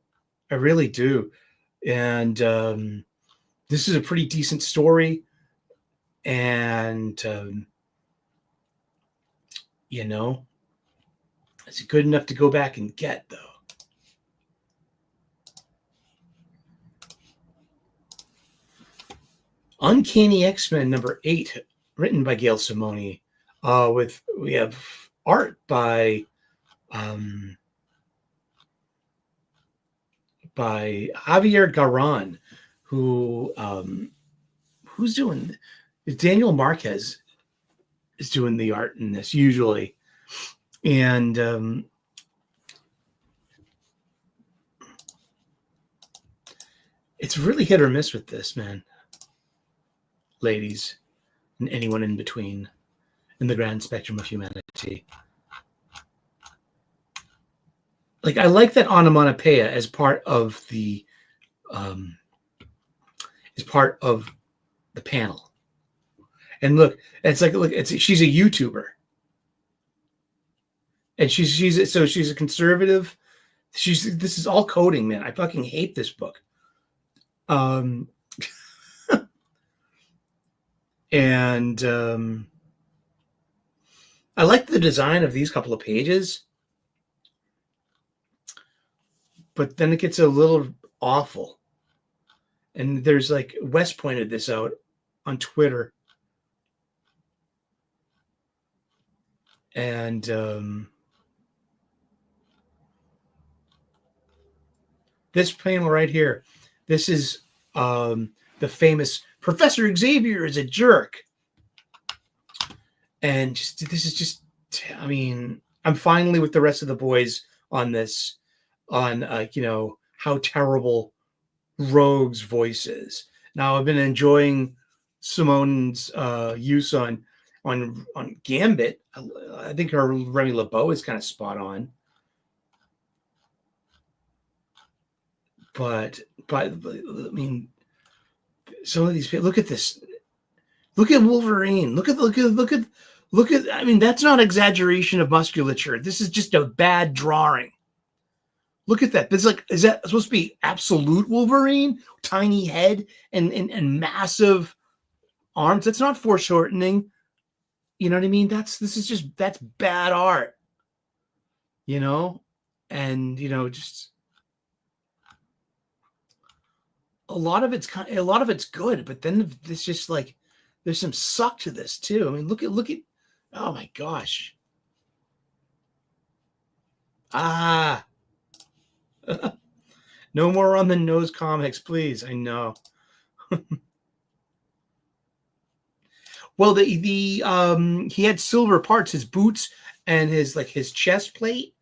I really do. And this is a pretty decent story. And it's good enough to go back and get, though. Uncanny X-Men number 8, written by Gail Simone. We have art by Javier Garran, who's doing. Daniel Marquez is doing the art in this usually, and it's really hit or miss with this, man. Ladies, and anyone in between in the grand spectrum of humanity. Like, I like that onomatopoeia as part of the panel. And look, she's a YouTuber. And she's a conservative. This is all coding, man. I fucking hate this book. And I like the design of these couple of pages, but then it gets a little awful. And there's like, Wes pointed this out on Twitter. And this panel right here, this is the famous Professor Xavier is a jerk. And I mean, I'm finally with the rest of the boys on this, on how terrible Rogue's voice is. Now, I've been enjoying Simone's use on Gambit. I think her Remy LeBeau is kind of spot on. But I mean, some of these people, look at this. Look at Wolverine. Look at. I mean, that's not exaggeration of musculature. This is just a bad drawing. Look at that. Is that supposed to be absolute Wolverine? Tiny head and massive arms. That's not foreshortening. You know what I mean? That's bad art. And just a lot of it's good, but then it's just like there's some suck to this too. I mean, look at oh my gosh. No more on the nose comics, please. I know. Well, he had silver parts, his boots and his chest plate,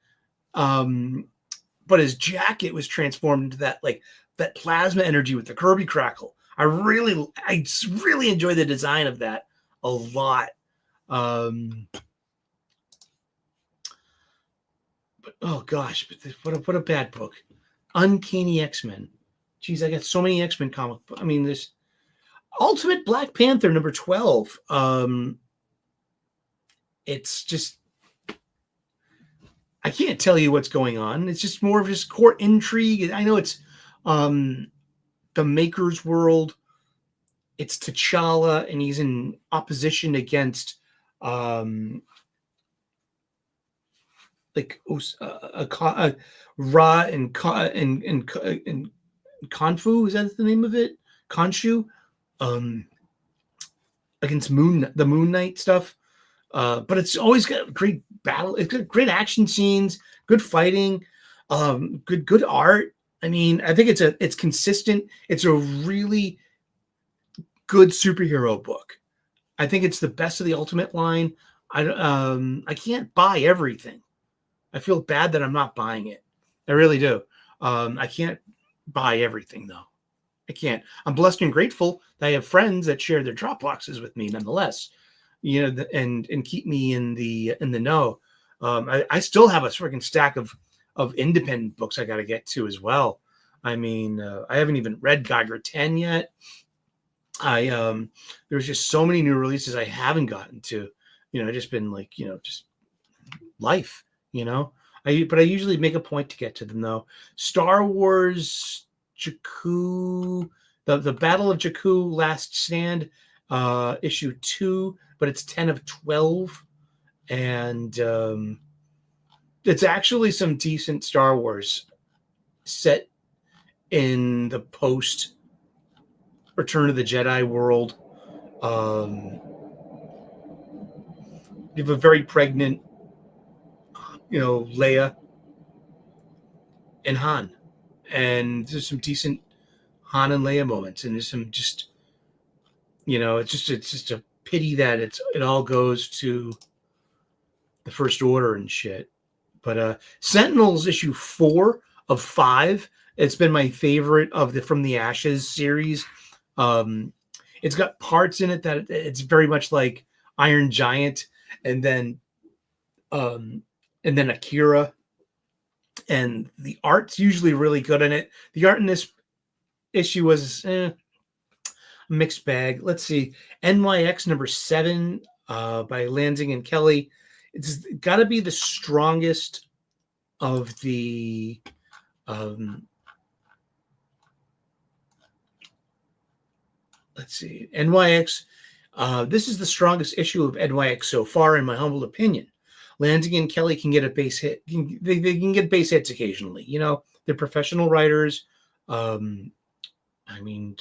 but his jacket was transformed into that plasma energy with the Kirby crackle. I really enjoy the design of that a lot. But oh gosh, what a bad book. Uncanny X-Men. Jeez, I got so many X-Men comic books. I mean, there's Ultimate Black Panther number 12. It's just, I can't tell you what's going on. It's just more of just court intrigue. I know it's the Maker's World it's T'Challa, and he's in opposition against Ra and Khonshu. Is that the name of it? Khonshu, against the Moon Knight stuff. But it's always got great battle. It's got great action scenes, good fighting, good art. I mean, I think it's consistent. It's a really good superhero book. I think it's the best of the Ultimate line. I can't buy everything. I feel bad that I'm not buying it. I really do. I can't buy everything though. I can't. I'm blessed and grateful that I have friends that share their drop boxes with me, nonetheless. And keep me in the know. I still have a freaking stack of independent books I got to get to as well. I mean, I haven't even read Geiger 10 yet. There's just so many new releases I haven't gotten to. Just been like, just life. But I usually make a point to get to them though. Star Wars Jakku, the Battle of Jakku Last Stand, issue 2, but it's 10 of 12, and it's actually some decent Star Wars set in the post Return of the Jedi world. You have a very pregnant, Leia and Han, and there's some decent Han and Leia moments, and there's some just, it's just a pity that it all goes to the First Order and shit. But Sentinels issue 4 of 5. It's been my favorite of the From the Ashes series. It's got parts in it that it's very much like Iron Giant, and then Akira, and the art's usually really good in it. The art in this issue was a mixed bag. Let's see, NYX number 7 by Lansing and Kelly. It's got to be the strongest of the let's see, NYX. This is the strongest issue of NYX so far, in my humble opinion. Lansing and Kelly can get a base hit. They can get base hits occasionally. They're professional writers. I mean,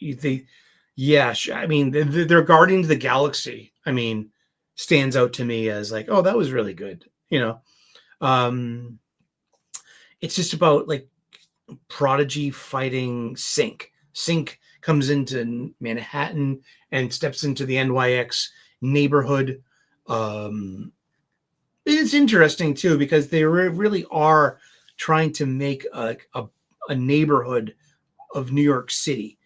they're Guardians of the Galaxy. I mean, stands out to me as like, oh, that was really good. It's just about like Prodigy fighting Sync. Sync comes into Manhattan and steps into the NYX neighborhood. It's interesting too, because they really are trying to make a neighborhood of New York City.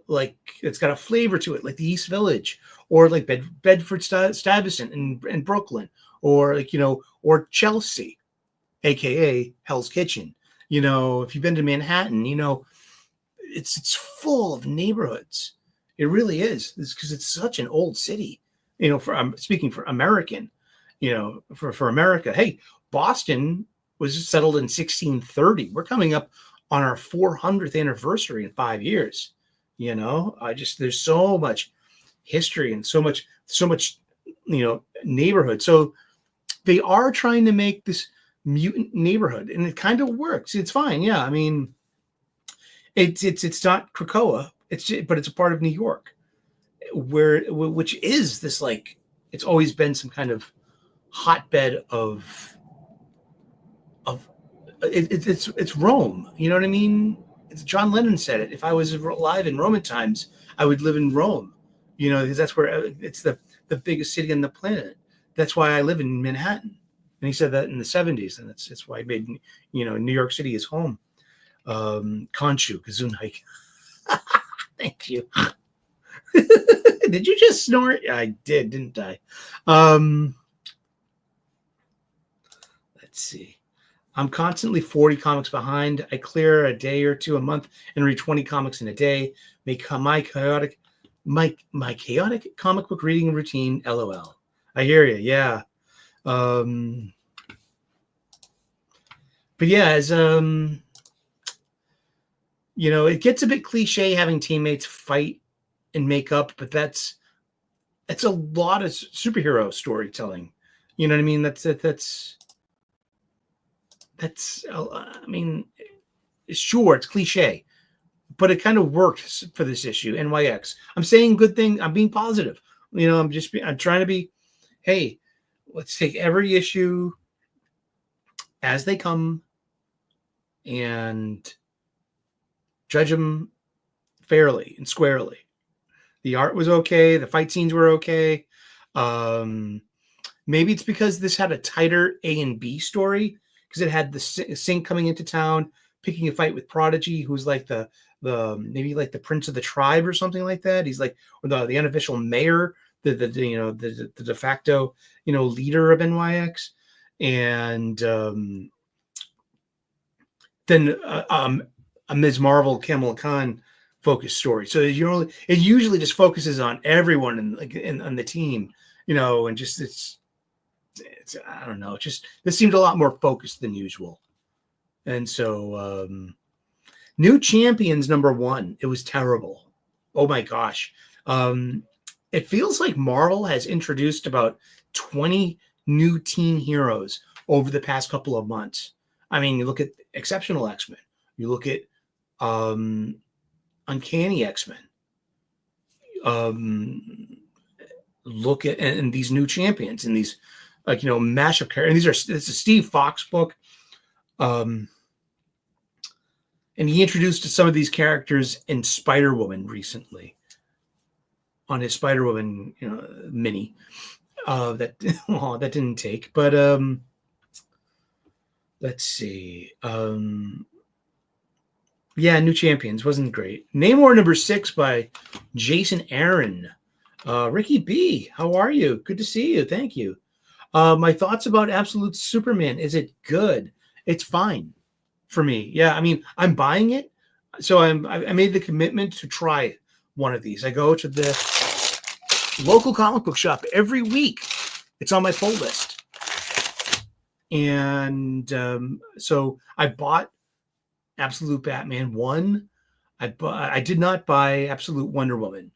Like, it's got a flavor to it, like the East Village, or like Bedford Stuyvesant in Brooklyn, or or Chelsea, aka Hell's Kitchen. If you've been to Manhattan, it's full of neighborhoods. It really is. It's because it's such an old city. For speaking for American, for America. Hey, Boston was settled in 1630. We're coming up on our 400th anniversary in 5 years. There's so much history and so much neighborhood. So they are trying to make this mutant neighborhood, and it kind of works. It's fine. Yeah. I mean, it's not Krakoa. But it's a part of New York, which is this, like, it's always been some kind of hotbed of it's Rome. You know what I mean? John Lennon said it. If I was alive in Roman times, I would live in Rome. Because that's where it's the biggest city on the planet. That's why I live in Manhattan. And he said that in the 70s, and that's why he made New York City his home. Khonshu, Gesundheit. Thank you. Did you just snort? I did, didn't I? Let's see. I'm constantly 40 comics behind. I clear a day or two a month and read 20 comics in a day. Make my chaotic comic book reading routine. LOL. I hear you. Yeah. But yeah, as it gets a bit cliche having teammates fight and make up, but that's a lot of superhero storytelling. You know what I mean? That's I mean, sure, it's cliche, but it kind of worked for this issue. NYX. I'm saying good thing. I'm being positive. I'm trying to be, hey, let's take every issue as they come and judge them fairly and squarely. The art was okay. The fight scenes were okay. Maybe it's because this had a tighter A and B story, because it had the Sync coming into town, picking a fight with Prodigy, who's like the maybe like the prince of the tribe or something like that. He's like the unofficial mayor, the de facto leader of NYX, and then a Ms. Marvel Kamala Khan focused story. So it usually just focuses on everyone on the team, and just it's I don't know. This seemed a lot more focused than usual. And so New Champions #1, it was terrible. Oh my gosh. It feels like Marvel has introduced about 20 new teen heroes over the past couple of months. I mean, you look at Exceptional X-Men. You look at Uncanny X-Men. Look at and these New Champions and these mashup characters. And it's a Steve Fox book. And he introduced some of these characters in Spider-Woman recently on his Spider-Woman mini. That didn't take, but let's see. New Champions wasn't great. Namor #6 by Jason Aaron. Ricky B, how are you? Good to see you. Thank you. My thoughts about Absolute Superman. Is it good? It's fine for me. Yeah, I mean, I'm buying it. So I made the commitment to try one of these. I go to the local comic book shop every week. It's on my pull list. And so I bought Absolute Batman 1. I did not buy Absolute Wonder Woman.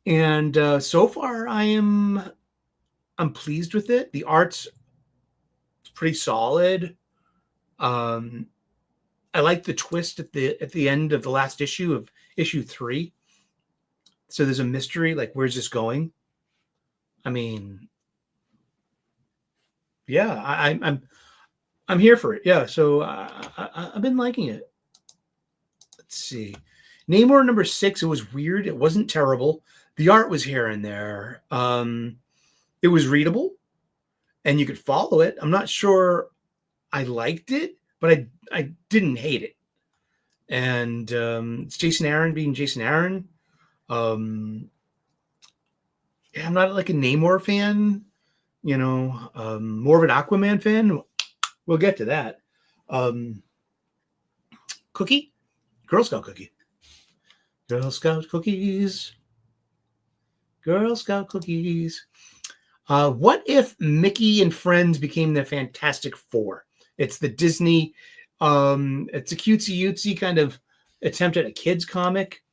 And so far I'm pleased with it. The art's pretty solid. I like the twist at the end of the last issue of issue 3. So there's a mystery, like, where's this going? I mean, yeah, I'm here for it. Yeah, so I've been liking it. Let's see. Namor #6, it was weird. It wasn't terrible. The art was here and there. It was readable, and you could follow it. I'm not sure I liked it, but I didn't hate it. And it's Jason Aaron being Jason Aaron. I'm not like a Namor fan, more of an Aquaman fan. We'll get to that. Cookie? Girl Scout cookie. Girl Scout cookies. Girl Scout cookies. What if Mickey and Friends became the Fantastic Four? It's the Disney, it's a cutesy-utesy kind of attempt at a kid's comic.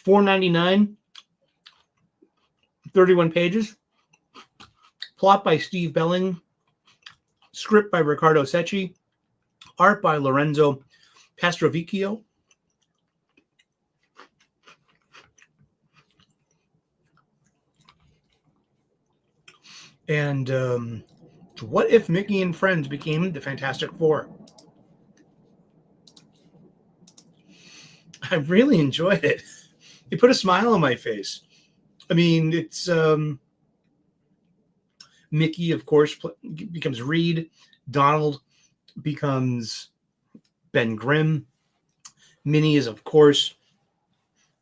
$4.99, 31 pages. Plot by Steve Belling. Script by Riccardo Secchi. Art by Lorenzo Pastrovicchio. And what if Mickey and Friends became the Fantastic Four? I really enjoyed it. It put a smile on my face. I mean, it's Mickey, of course, becomes Reed. Donald becomes Ben Grimm. Minnie is, of course,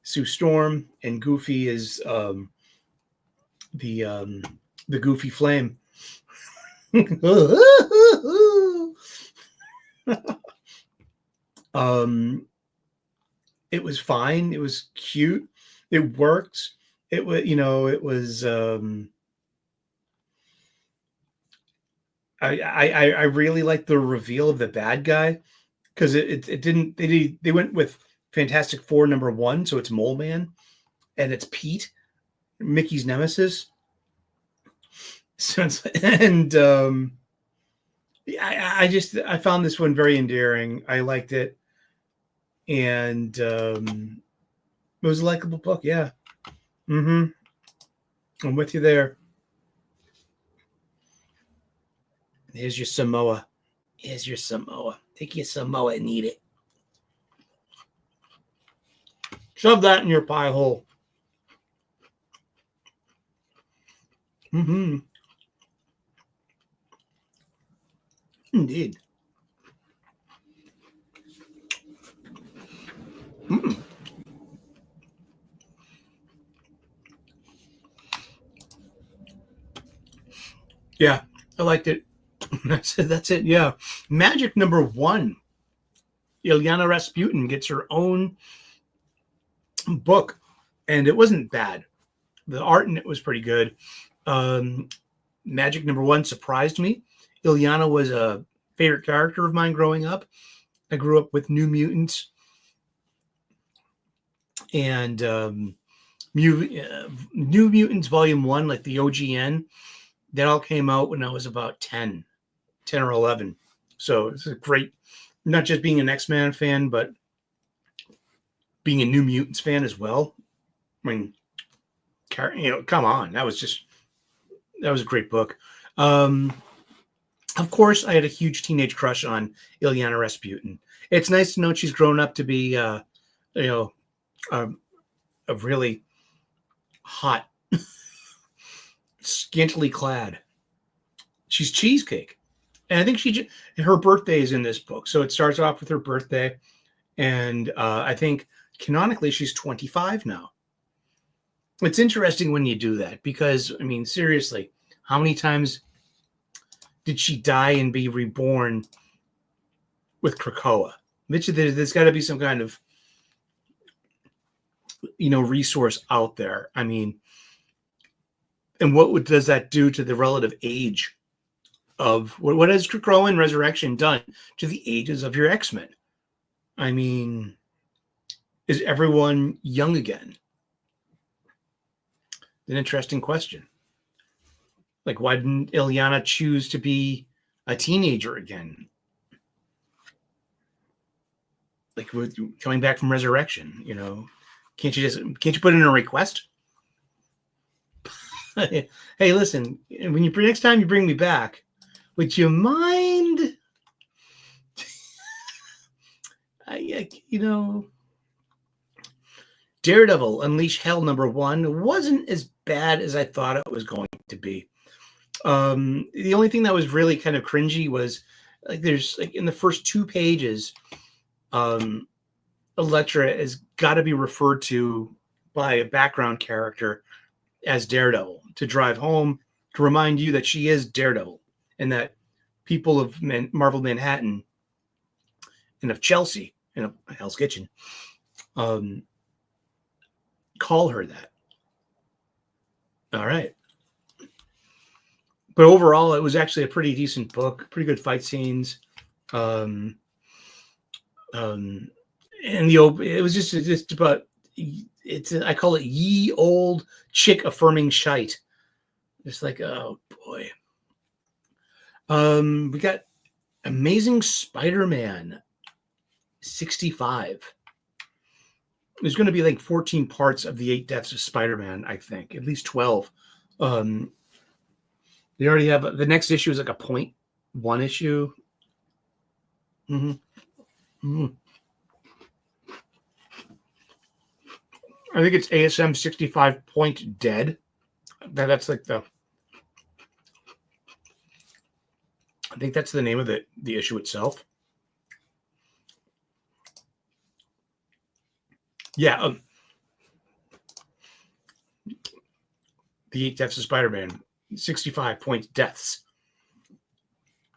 Sue Storm, and Goofy is the Goofy Flame. It was fine. It was cute. It worked. It was, I really like the reveal of the bad guy, because it didn't they went with Fantastic Four #1, so it's Mole Man, and it's Pete, Mickey's nemesis. So I found this one very endearing. I liked it, and it was a likable book. Yeah, I'm with you there. Here's your Samoa. Here's your Samoa. Take your Samoa and eat it. Shove that in your pie hole. Indeed. Yeah, I liked it. That's it. Yeah. Magic #1. Ilyana Rasputin gets her own book, and it wasn't bad. The art in it was pretty good. Magic #1 surprised me. Ilyana was a favorite character of mine growing up. I grew up with New Mutants and New Mutants Volume 1, like the OGN. That all came out when I was about 10 or 11. So it's a great, not just being an X-Men fan, but being a New Mutants fan as well. I mean, come on. That was a great book. Of course, I had a huge teenage crush on Ilyana Rasputin. It's nice to know she's grown up to be, a really hot, scantily clad. She's cheesecake. And I think her birthday is in this book. So it starts off with her birthday. And I think canonically she's 25 now. It's interesting when you do that because, I mean, seriously, how many times did she die and be reborn with Krakoa? There's got to be some kind of, resource out there. I mean, and does that do to the relative age of what has Krakoa and Resurrection done to the ages of your X-Men? I mean, is everyone young again? An interesting question. Like, why didn't Ilyana choose to be a teenager again? Like, coming back from Resurrection, can't you put in a request? Hey, listen, next time you bring me back, would you mind? Daredevil Unleash Hell #1 wasn't as bad as I thought it was going to be. The only thing that was really kind of cringy was there's in the first 2 pages, Elektra has got to be referred to by a background character as Daredevil to drive home, to remind you that she is Daredevil and that people of Marvel Manhattan and of Chelsea and of Hell's Kitchen call her that. All right. But overall, it was actually a pretty decent book, pretty good fight scenes. And it was just about, I call it ye old chick affirming shite. Just like, oh boy. We got Amazing Spider-Man 65. There's going to be like 14 parts of the 8 Deaths of Spider-Man, I think, at least 12. They already have the next issue is like a 0.1 issue. I think it's ASM 65 Point Dead. That's like I think that's the name of the issue itself. Yeah. The 8 Deaths of Spider-Man, 65 Point Deaths.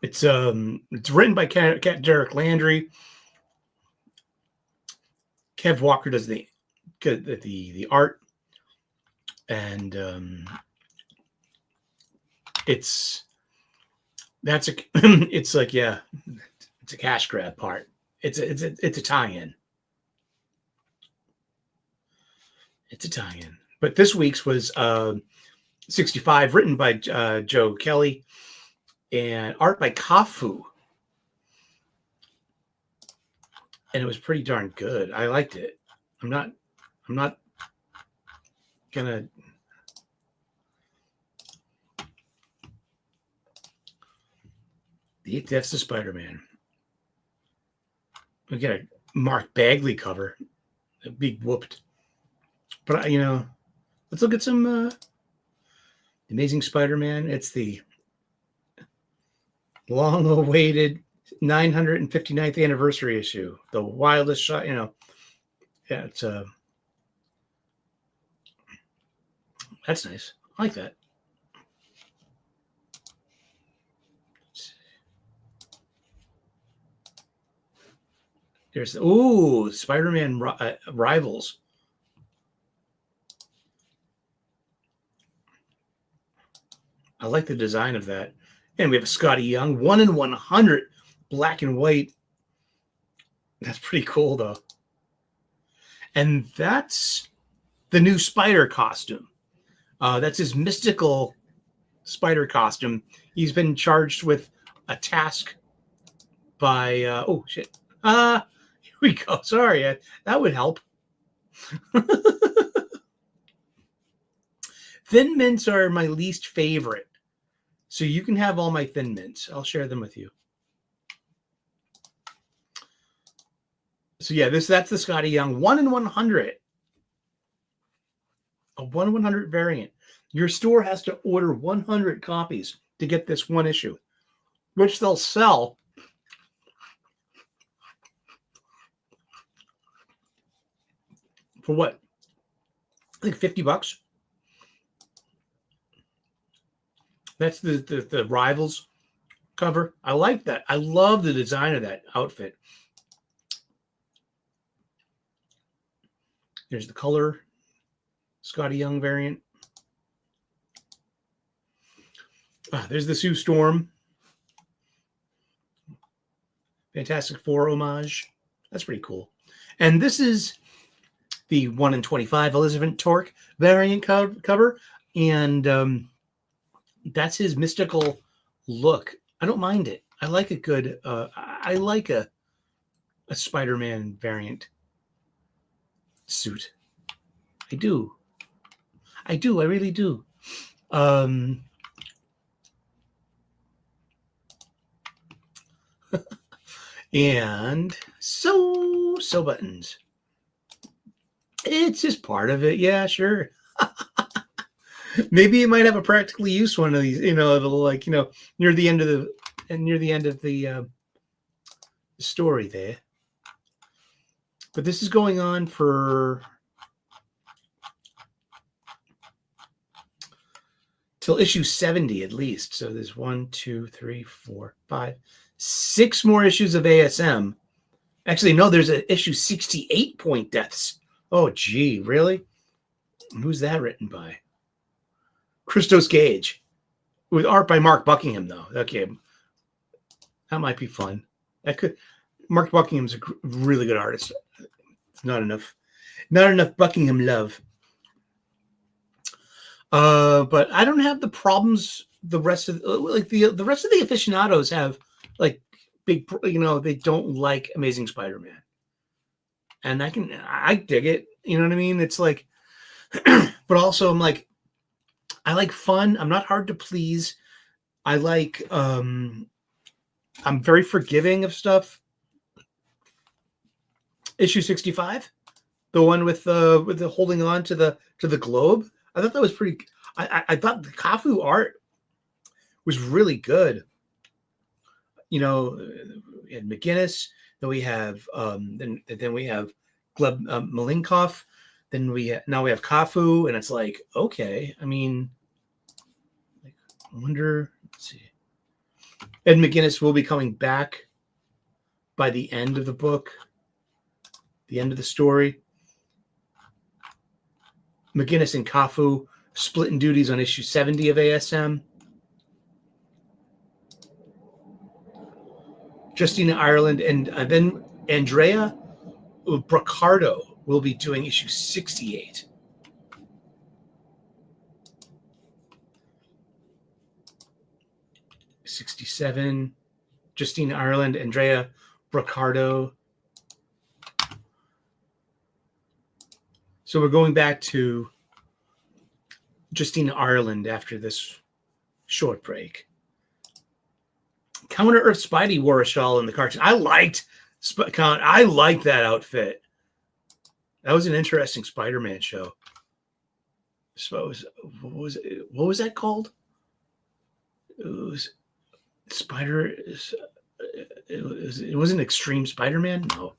It's written by Derek Landry. Kev Walker does the art, and it's That's a. It's like, yeah, it's a cash grab part. It's a tie-in. It's a tie-in. But this week's was 65, written by Joe Kelly, and art by Kafu. And it was pretty darn good. I liked it. I'm not gonna. The Eight Deaths of Spider-Man. We got a Mark Bagley cover. A big whooped. But let's look at some Amazing Spider-Man. It's the long-awaited 959th anniversary issue. The wildest shot, Yeah, it's that's nice. I like that. There's Spider-Man Rivals. I like the design of that. And we have a Scotty Young 1 in 100 black and white. That's pretty cool, though. And that's the new spider costume. That's his mystical spider costume. He's been charged with a task by here we go. Sorry, that would help. Thin mints are my least favorite, so you can have all my thin mints. I'll share them with you. So yeah, that's the Scotty Young 1 in 100. A 1 in 100 variant. Your store has to order 100 copies to get this one issue, which they'll sell for what? I think $50. That's the Rivals cover. I like that. I love the design of that outfit. There's the color Scotty Young variant. There's the Sue Storm. Fantastic Four homage. That's pretty cool. And this is the 1 in 25 Elizabeth Torque variant cover. And that's his mystical look. I don't mind it. I like a good, I like a Spider-Man variant suit. I do. I really do. And so buttons. It's just part of it. Yeah, sure. Maybe you might have a practically use one of these, it'll near the end of the story there. But this is going on for till issue 70 at least. So there's 1, 2, 3, 4, 5, 6 more issues of ASM. Actually, no, there's an issue 68 Point Deaths. Oh, gee, really? Who's that written by? Christos Gage. With art by Mark Buckingham, though. Okay. That might be fun. Mark Buckingham's a really good artist. It's not enough Buckingham love. But I don't have the problems the rest of the rest of the aficionados have, like big, they don't like Amazing Spider-Man. And I dig it. You know what I mean? It's like, but also I'm like, I like fun. I'm not hard to please. I like, I'm very forgiving of stuff. Issue 65, the one with the holding on to the globe. I thought that was pretty. I thought the Kafu art was really good. We had McGinnis. Then we have then we have Gleb Malinkov. Then now we have Kafu, and it's like, okay. I mean, I wonder. Let's see. Ed McGinnis will be coming back by the end of the book, the end of the story. McGinnis and Kafu splitting duties on issue 70 of ASM. Justina Ireland, and then Andrea Braccardo will be doing issue 68. '67. Justina Ireland, Andrea Braccardo. So we're going back to Justina Ireland after this short break. Counter Earth Spidey wore a shawl in the cartoon. I liked that outfit. That was an interesting Spider-Man show. So what was that called? It was Spider. It wasn't Extreme Spider-Man. No.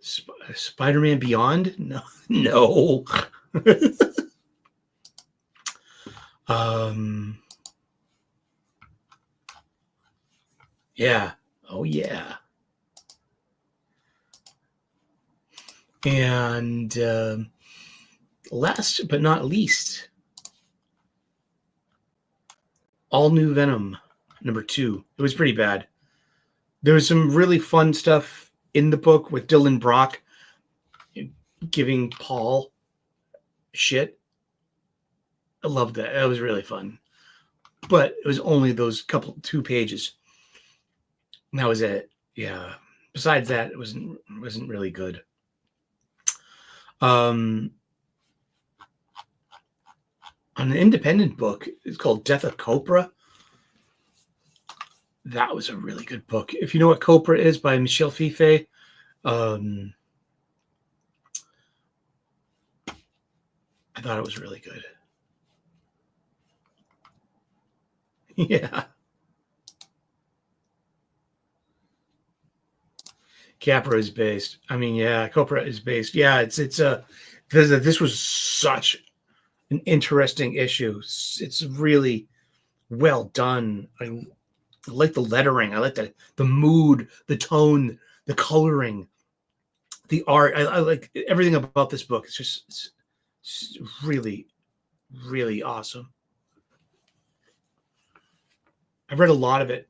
Spider-Man Beyond? No. Yeah. Oh yeah. And last but not least, All New Venom #2. It was pretty bad. There was some really fun stuff in the book with Dylan Brock giving Paul shit. I loved that. That was really fun. But it was only those 2 pages. And that was it. Yeah. Besides that, it wasn't really good. On an independent book, it's called Death of Copra. That was a really good book. If you know what Copra is, by Michel Fife, I thought it was really good. Yeah. Capra is based. I mean, yeah, Copra is based. Yeah, this was such an interesting issue. It's really well done. I like the lettering. I like the mood, the tone, the coloring, the art. I like everything about this book. It's really, really awesome. I've read a lot of it.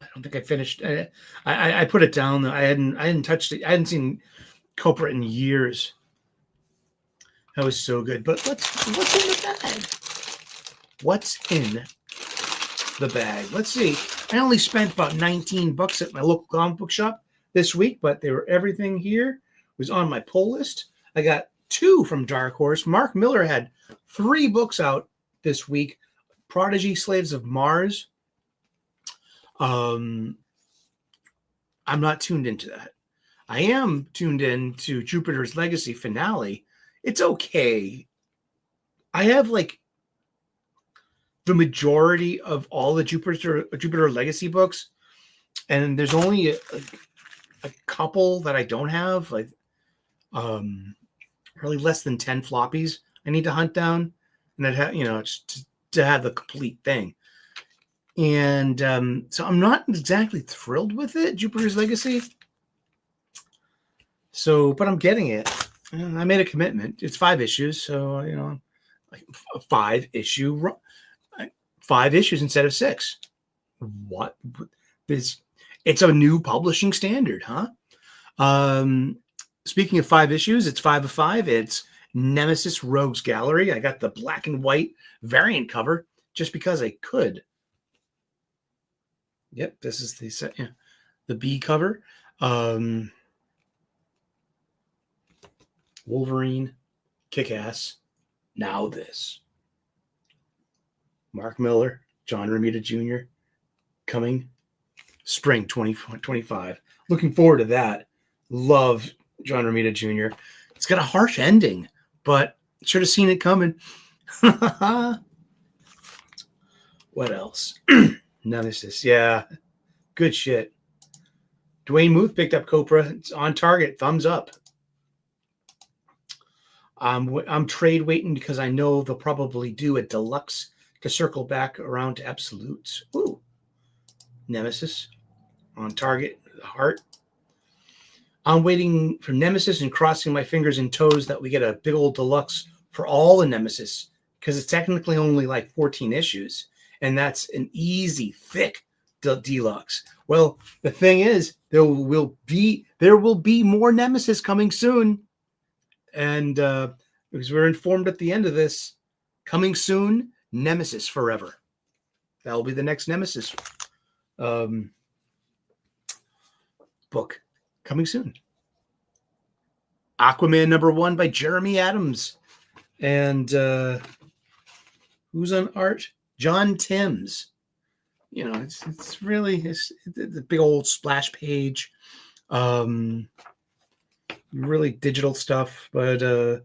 I don't think I finished. I put it down. I hadn't touched it. I hadn't seen Copra in years. That was so good. But what's in the bag? What's in the bag? Let's see. I only spent about $19 at my local comic book shop this week, but everything here was on my pull list. I got 2 from Dark Horse. Mark Miller had 3 books out this week. Prodigy, Slaves of Mars. I'm not tuned into that. I am tuned in to Jupiter's Legacy finale. It's okay. I have like the majority of all the Jupiter Legacy books, and there's only a couple that I don't have, like probably less than 10 floppies I need to hunt down, and I'd have, just to have the complete thing. And so I'm not exactly thrilled with it, Jupiter's Legacy. So, but I'm getting it. I made a commitment. It's 5 issues, so like 5 issues instead of 6. What? It's a new publishing standard, huh? Speaking of 5 issues, it's 5 of 5. It's Nemesis Rogues Gallery. I got the black and white variant cover just because I could. Yep, this is the B cover. Wolverine, Kick-Ass. Now this. Mark Miller, John Romita Jr. coming spring 2025. Looking forward to that. Love John Romita Jr. It's got a harsh ending, but should have seen it coming. What else? Nemesis. Yeah. Good shit. Dwayne Muth picked up Copra. It's on target. Thumbs up. I'm trade waiting because I know they'll probably do a deluxe to circle back around to absolutes. Ooh. Nemesis on target. The heart. I'm waiting for Nemesis and crossing my fingers and toes that we get a big old deluxe for all the Nemesis because it's technically only like 14 issues, and that's an easy, thick deluxe. Well, the thing is, there will be more Nemesis coming soon, and because we're informed at the end of this, coming soon, Nemesis Forever. That will be the next Nemesis book coming soon. Aquaman #1 by Jeremy Adams, and who's on art? John Timms. You know, it's really the big old splash page, really digital stuff, but you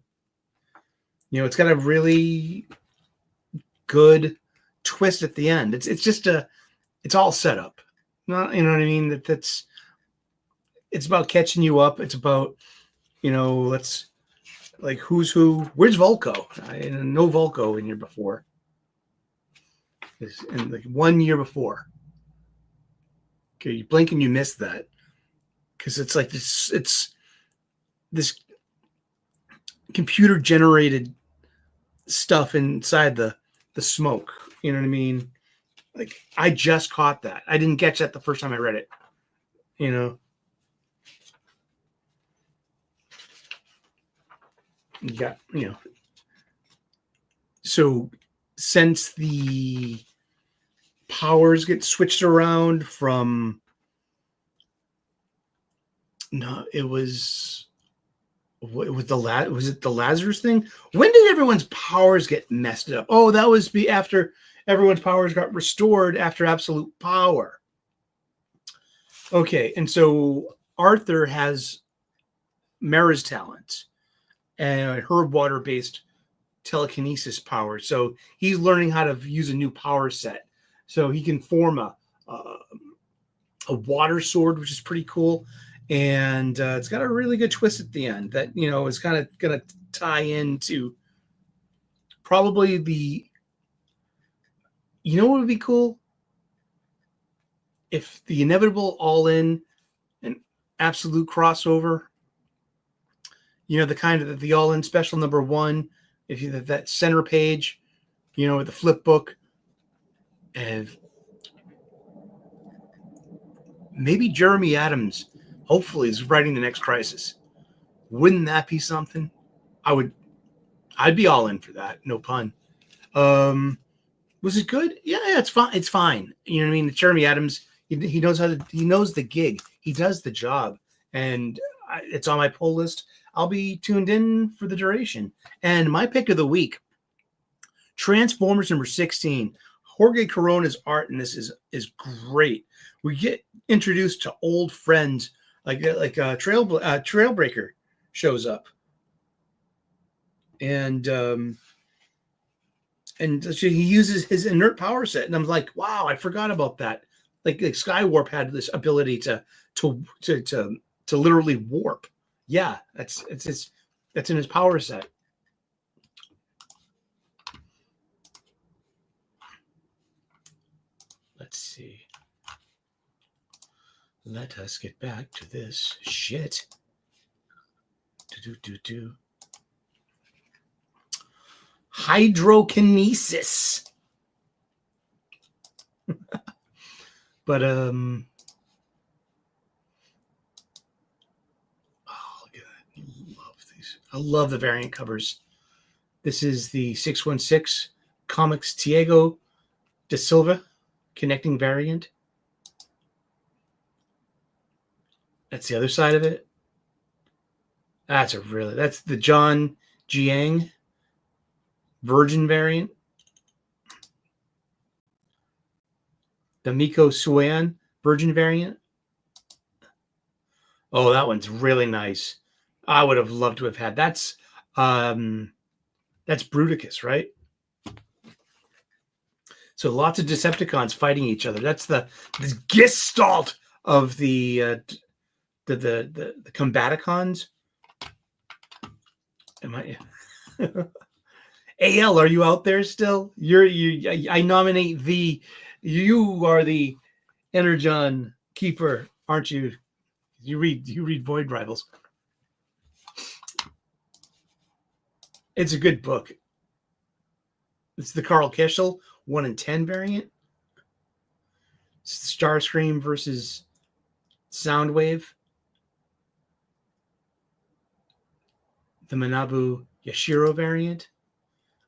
know, it's got a really good twist at the end. It's just it's all set up. Not, you know what I mean? It's about catching you up. It's about, you know, let's like who's who. Where's Volko? No Volko in here before. And like 1 year before. Okay, you blink and you miss that, because it's like this. It's this computer generated stuff inside the smoke. You know what I mean? Like, I just caught that. I didn't catch that the first time I read it. You know. You got, you know. So since the powers get switched around from, no, it was the Lazarus thing? When did everyone's powers get messed up? Oh, that was after everyone's powers got restored after absolute power. Okay, and so Arthur has Mara's talent and her water-based telekinesis power. So he's learning how to use a new power set. So he can form a water sword, which is pretty cool. And it's got a really good twist at the end that, you know, is kind of going to tie into probably you know what would be cool? If the inevitable all-in and absolute crossover, you know, the kind of the all-in special #1, if you that center page, you know, with the flip book, and maybe Jeremy Adams hopefully is writing the next Crisis. Wouldn't that be something? I'd be all in for that. No pun. Was it good? Yeah, it's fine. It's fine. You know what I mean? Jeremy Adams, he knows he knows the gig. He does the job, and it's on my pull list. I'll be tuned in for the duration. And my pick of the week, Transformers #16. Jorge Corona's art in this is great. We get introduced to old friends, like Trailbreaker shows up, and so he uses his inert power set, and I'm like, wow, I forgot about that. Like Skywarp had this ability to literally warp. Yeah, that's in his power set. Let's see. Let us get back to this shit. Hydrokinesis. But oh, look at that. Love these. I love the variant covers. This is the 616 Comics Tiago da Silva connecting variant. That's the other side of it. That's the John Jiang Virgin variant. The Miko Suan Virgin variant. Oh, that one's really nice. I would have loved to have had. That's Bruticus, right? So lots of Decepticons fighting each other. That's the gestalt of the Combaticons. Am I? AL, are you out there still? I nominate thee. You are the Energon keeper, aren't you? You read Void Rivals. It's a good book. It's the Carl Kishel 1 in 10 variant. Starscream versus Soundwave. The Manabu Yashiro variant.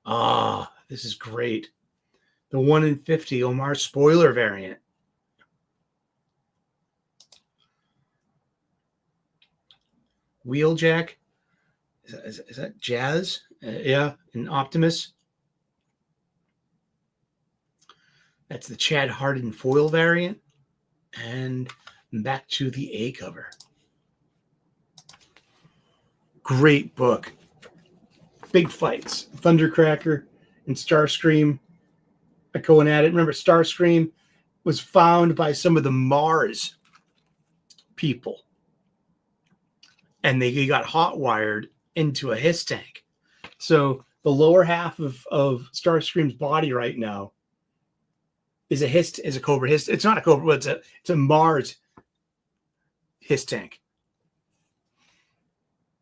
Ah, this is great. The 1 in 50 Omar spoiler variant. Wheeljack. Is that Jazz? Yeah, and Optimus. That's the Chad Hardin foil variant. And back to the A cover. Great book. Big fights. Thundercracker and Starscream are going at it. Remember, Starscream was found by some of the Mars people. And they got hot wired into a hiss tank. So the lower half of Starscream's body right now is a Cobra hiss. It's not a Cobra, but it's a Mars hiss tank.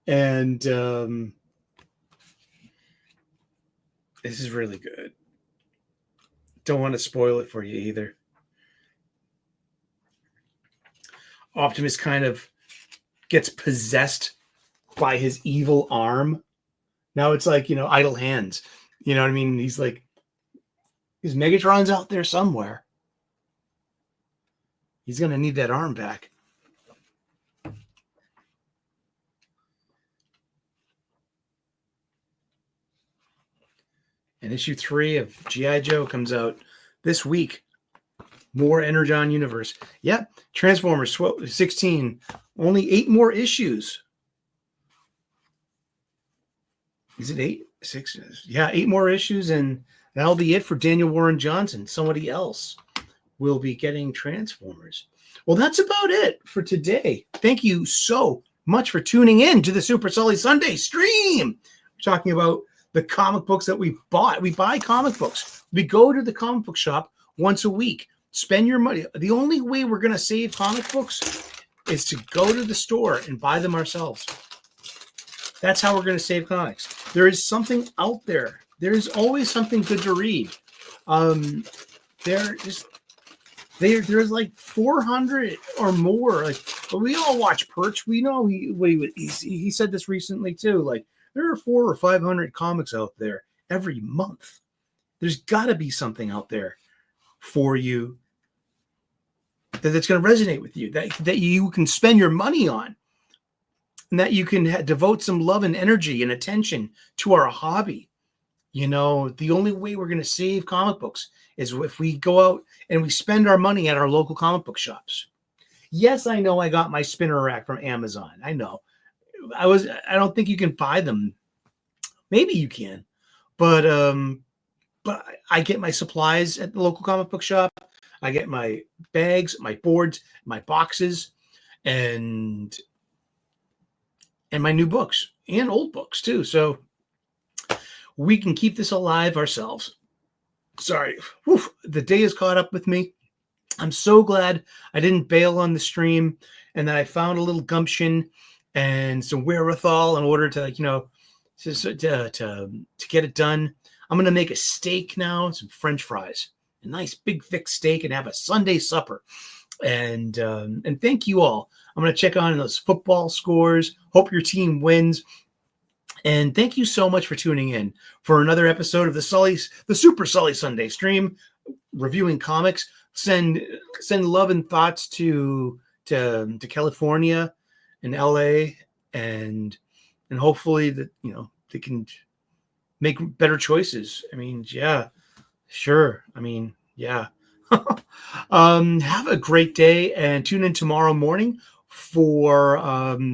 And this is really good. Don't want to spoil it for you either. Optimus kind of gets possessed by his evil arm. Now it's like, idle hands. You know what I mean? He's like, his Megatron's out there somewhere. He's going to need that arm back. And issue 3 of G.I. Joe comes out this week. More Energon Universe. Yep. Transformers 16. Only 8 more issues. Is it 8? 6? Yeah, 8 more issues, and that'll be it for Daniel Warren Johnson. Somebody else will be getting Transformers. Well, that's about it for today. Thank you so much for tuning in to the Super Sully Sunday stream. We're talking about the comic books that we bought. We buy comic books. We go to the comic book shop once a week. Spend your money. The only way we're going to save comic books is to go to the store and buy them ourselves. That's how we're going to save comics. There is something out there. There is always something good to read. There's like 400 or more. Like, we all watch Perch. We know he said this recently too. Like, there are 400 or 500 comics out there every month. There's got to be something out there for you that's going to resonate with you, that you can spend your money on, and that you can devote some love and energy and attention to our hobby. The only way we're going to save comic books is if we go out and we spend our money at our local comic book shops. Yes, I know I got my spinner rack from Amazon. I know. I don't think you can buy them. Maybe you can, but I get my supplies at the local comic book shop. I get my bags, my boards, my boxes, and my new books and old books too. So we can keep this alive ourselves. Sorry. Whew, the day has caught up with me. I'm so glad I didn't bail on the stream and that I found a little gumption and some wherewithal in order to, to get it done. I'm going to make a steak now, some French fries, a nice big thick steak, and have a Sunday supper. And thank you all. I'm going to check on those football scores. Hope your team wins. And thank you so much for tuning in for another episode of the Super Sully Sunday stream, reviewing comics. Send love and thoughts to California and LA, and hopefully that they can make better choices. I mean, yeah, sure. I mean, yeah. Have a great day and tune in tomorrow morning for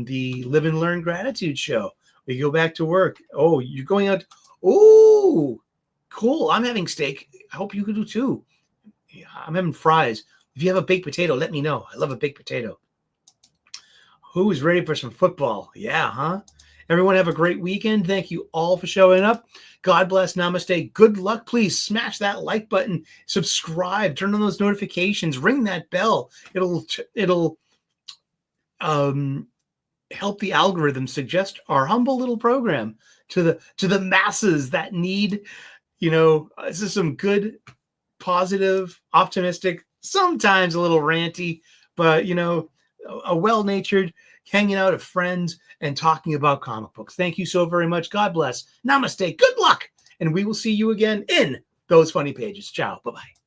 the Live and Learn Gratitude Show. We go back to work. Oh, you're going out. Oh, cool. I'm having steak. I hope you can do too. Yeah, I'm having fries. If you have a baked potato, let me know. I love a baked potato. Who's ready for some football? Yeah, huh? Everyone have a great weekend. Thank you all for showing up. God bless. Namaste. Good luck. Please smash that like button. Subscribe. Turn on those notifications. Ring that bell. It'll help the algorithm suggest our humble little program to the masses that need This is some good, positive, optimistic, sometimes a little ranty, but, a well-natured hanging out of friends and talking about comic books. Thank you so very much. God bless. Namaste. Good luck. And we will see you again in those funny pages. Ciao. Bye-bye.